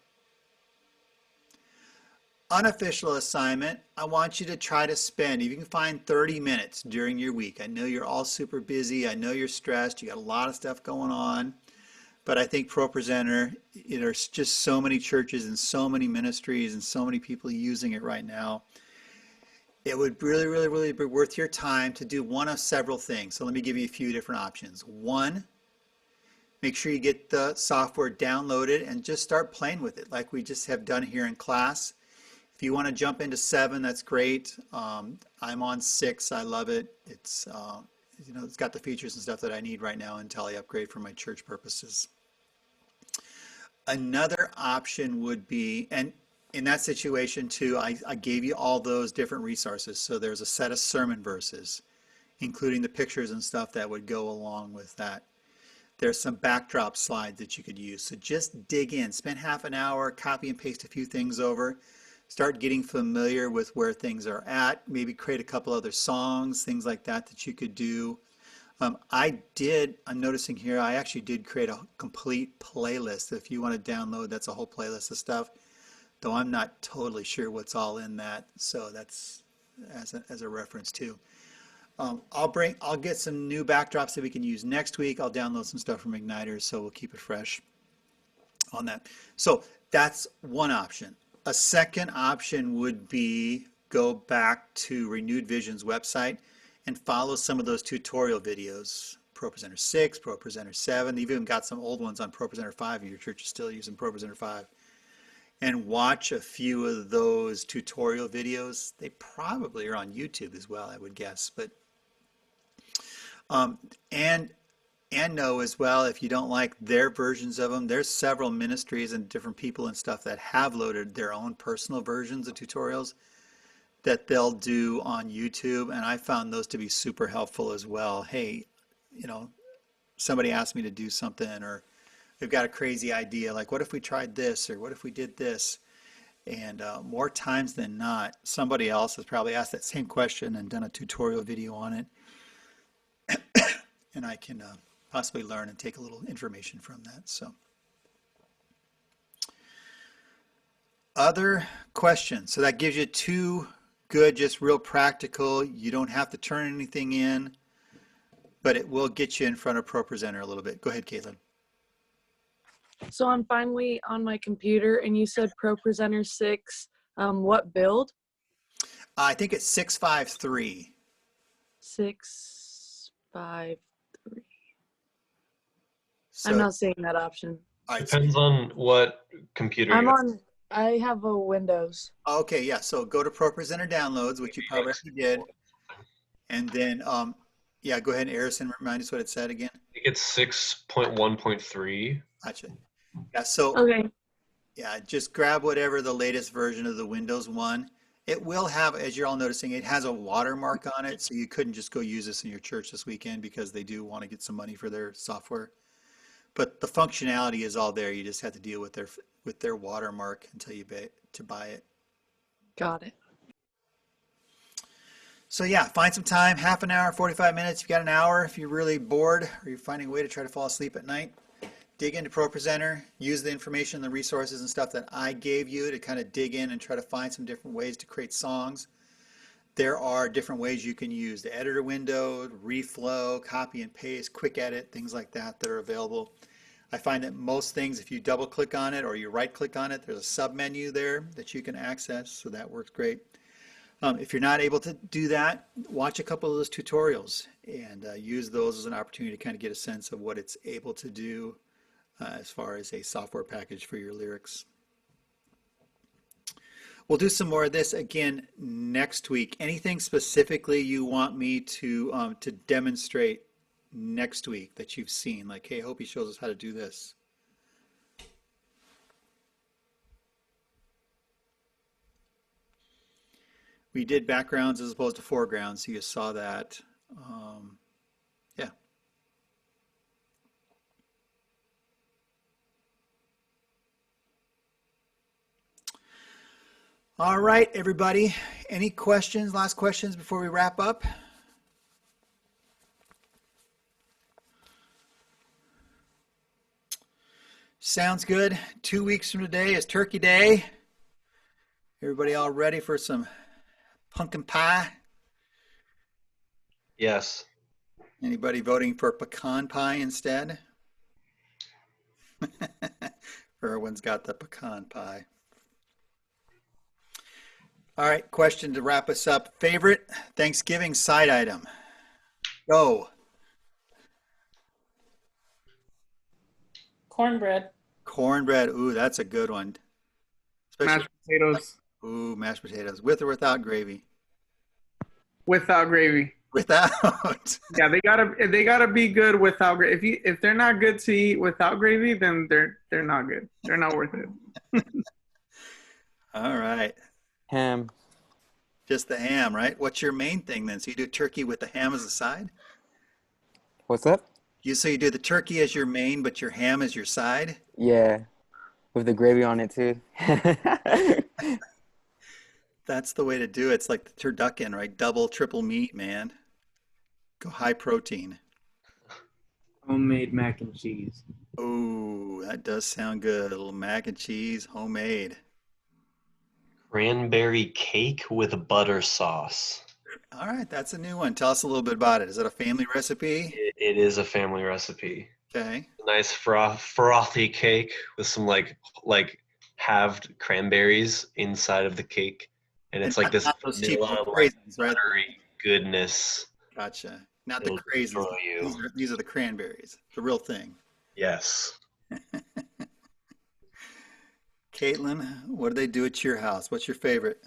Unofficial assignment, I want you to try to spend, if you can find 30 minutes during your week. I know you're all super busy. I know you're stressed. You got a lot of stuff going on. But I think ProPresenter, there's just so many churches and so many ministries and so many people using it right now. It would really be worth your time to do one of several things. So let me give you a few different options. 1, make sure you get the software downloaded and just start playing with it like we just have done here in class. If you want to jump into 7, that's great. I'm on 6. I love it. It's it's got the features and stuff that I need right now until I upgrade for my church purposes. Another option would be, and in that situation too, I gave you all those different resources. So there's a set of sermon verses, including the pictures and stuff that would go along with that. There's some backdrop slides that you could use. So just dig in, spend half an hour, copy and paste a few things over. Start getting familiar with where things are at. Maybe create a couple other songs, things like that that you could do. I'm noticing here, I actually did create a complete playlist. If you want to download, that's a whole playlist of stuff. Though I'm not totally sure what's all in that. So that's as a reference too. I'll get some new backdrops that we can use next week. I'll download some stuff from Igniters, so we'll keep it fresh on that. So that's one option. A second option would be go back to Renewed Vision's website and follow some of those tutorial videos. ProPresenter 6, ProPresenter 7. They've even got some old ones on ProPresenter 5 if your church is still using ProPresenter 5. And watch a few of those tutorial videos. They probably are on YouTube as well, I would guess. But and know as well, if you don't like their versions of them, there's several ministries and different people and stuff that have loaded their own personal versions of tutorials that they'll do on YouTube, and I found those to be super helpful as well. Hey, somebody asked me to do something, or they've got a crazy idea, like what if we tried this, or what if we did this? And more times than not, somebody else has probably asked that same question and done a tutorial video on it. And I can possibly learn and take a little information from that. So, other questions? So that gives you 2 good, just real practical. You don't have to turn anything in, but it will get you in front of ProPresenter a little bit. Go ahead, Caitlin. So I'm finally on my computer, and you said ProPresenter 6. What build? I think it's 653. 653. So, I'm not seeing that option. all right, Depends on what computer I'm you're on I have a Windows. Okay, yeah. So go to ProPresenter downloads, which you probably already did, and then yeah, go ahead and Harrison, remind us what it said again. I think it's 6.1.3. Gotcha. Yeah. So Okay. yeah, just grab whatever the latest version of the Windows one. It will have, as you're all noticing, it has a watermark on it, so you couldn't just go use this in your church this weekend because they do want to get some money for their software. But the functionality is all there. You just have to deal with their watermark until you buy it. Got it. So yeah, find some time, half an hour, 45 minutes. If you got an hour, if you're really bored or you're finding a way to try to fall asleep at night, dig into ProPresenter, use the information, the resources and stuff that I gave you to kind of dig in and try to find some different ways to create songs. There are different ways you can use the editor window, reflow, copy and paste, quick edit, things like that that are available. I find that most things, if you double click on it or you right click on it, there's a sub menu there that you can access, so that works great. If you're not able to do that, watch a couple of those tutorials and use those as an opportunity to kind of get a sense of what it's able to do as far as a software package for your lyrics. We'll do some more of this again next week. Anything specifically you want me to demonstrate next week that you've seen? Like, hey, I hope he shows us how to do this. We did backgrounds as opposed to foregrounds, so you saw that. Yeah. All right, everybody. Any questions, last questions before we wrap up? Sounds good. 2 weeks from today is Turkey Day. Everybody all ready for some pumpkin pie? Yes. Anybody voting for pecan pie instead? Everyone's got the pecan pie. All right, question to wrap us up. Favorite Thanksgiving side item? Go. Cornbread. Cornbread. Ooh, that's a good one. Especially, Mashed potatoes ooh, mashed potatoes. With or without gravy? without gravy. Without. Yeah, they gotta be good without gravy. If they're not good to eat without gravy, then they're not good. They're not worth it. All right. Ham. Just the ham, right? What's your main thing then? So you do turkey with the ham as a side? What's up? So you do the turkey as your main, but your ham as your side? Yeah, with the gravy on it too. That's the way to do it. It's like the turducken, right? Double, triple meat, man. Go high protein. Homemade mac and cheese. Ooh, that does sound good. A little mac and cheese, homemade. Cranberry cake with butter sauce. All right, that's a new one. Tell us a little bit about it. Is it a family recipe? It is a family recipe. Okay. A nice frothy cake with some like halved cranberries inside of the cake, and it's And like this not those cheap vanilla, little like craisins, right? buttery goodness. Gotcha. Not the It'll craisins. destroy you. These are the cranberries, the real thing. Yes. Caitlin, what do they do at your house? What's your favorite?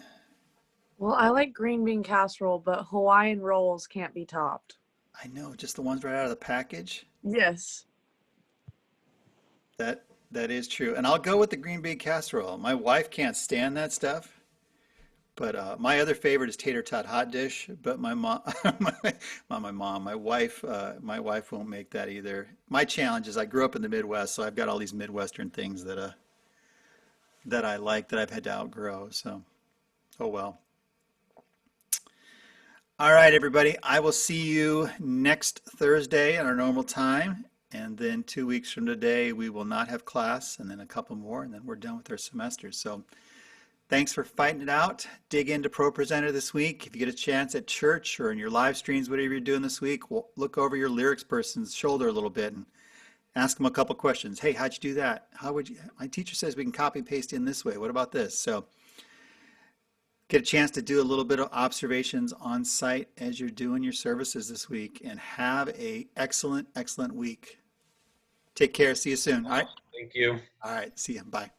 Well, I like green bean casserole, but Hawaiian rolls can't be topped. I know, just the ones right out of the package. Yes. That is true. And I'll go with the green bean casserole. My wife can't stand that stuff. But my other favorite is tater tot hot dish. But my mom, my wife won't make that either. My challenge is I grew up in the Midwest, so I've got all these Midwestern things that I like that I've had to outgrow. So, oh well. All right, everybody. I will see you next Thursday at our normal time. And then 2 weeks from today, we will not have class, and then a couple more, and then we're done with our semester. So thanks for fighting it out. Dig into ProPresenter this week. If you get a chance at church or in your live streams, whatever you're doing this week, look over your lyrics person's shoulder a little bit and ask them a couple questions. Hey, how'd you do that? How would you? My teacher says we can copy and paste in this way. What about this? So get a chance to do a little bit of observations on site as you're doing your services this week, and have a excellent week. Take care. See you soon. All right. Thank you. All right. See you. Bye.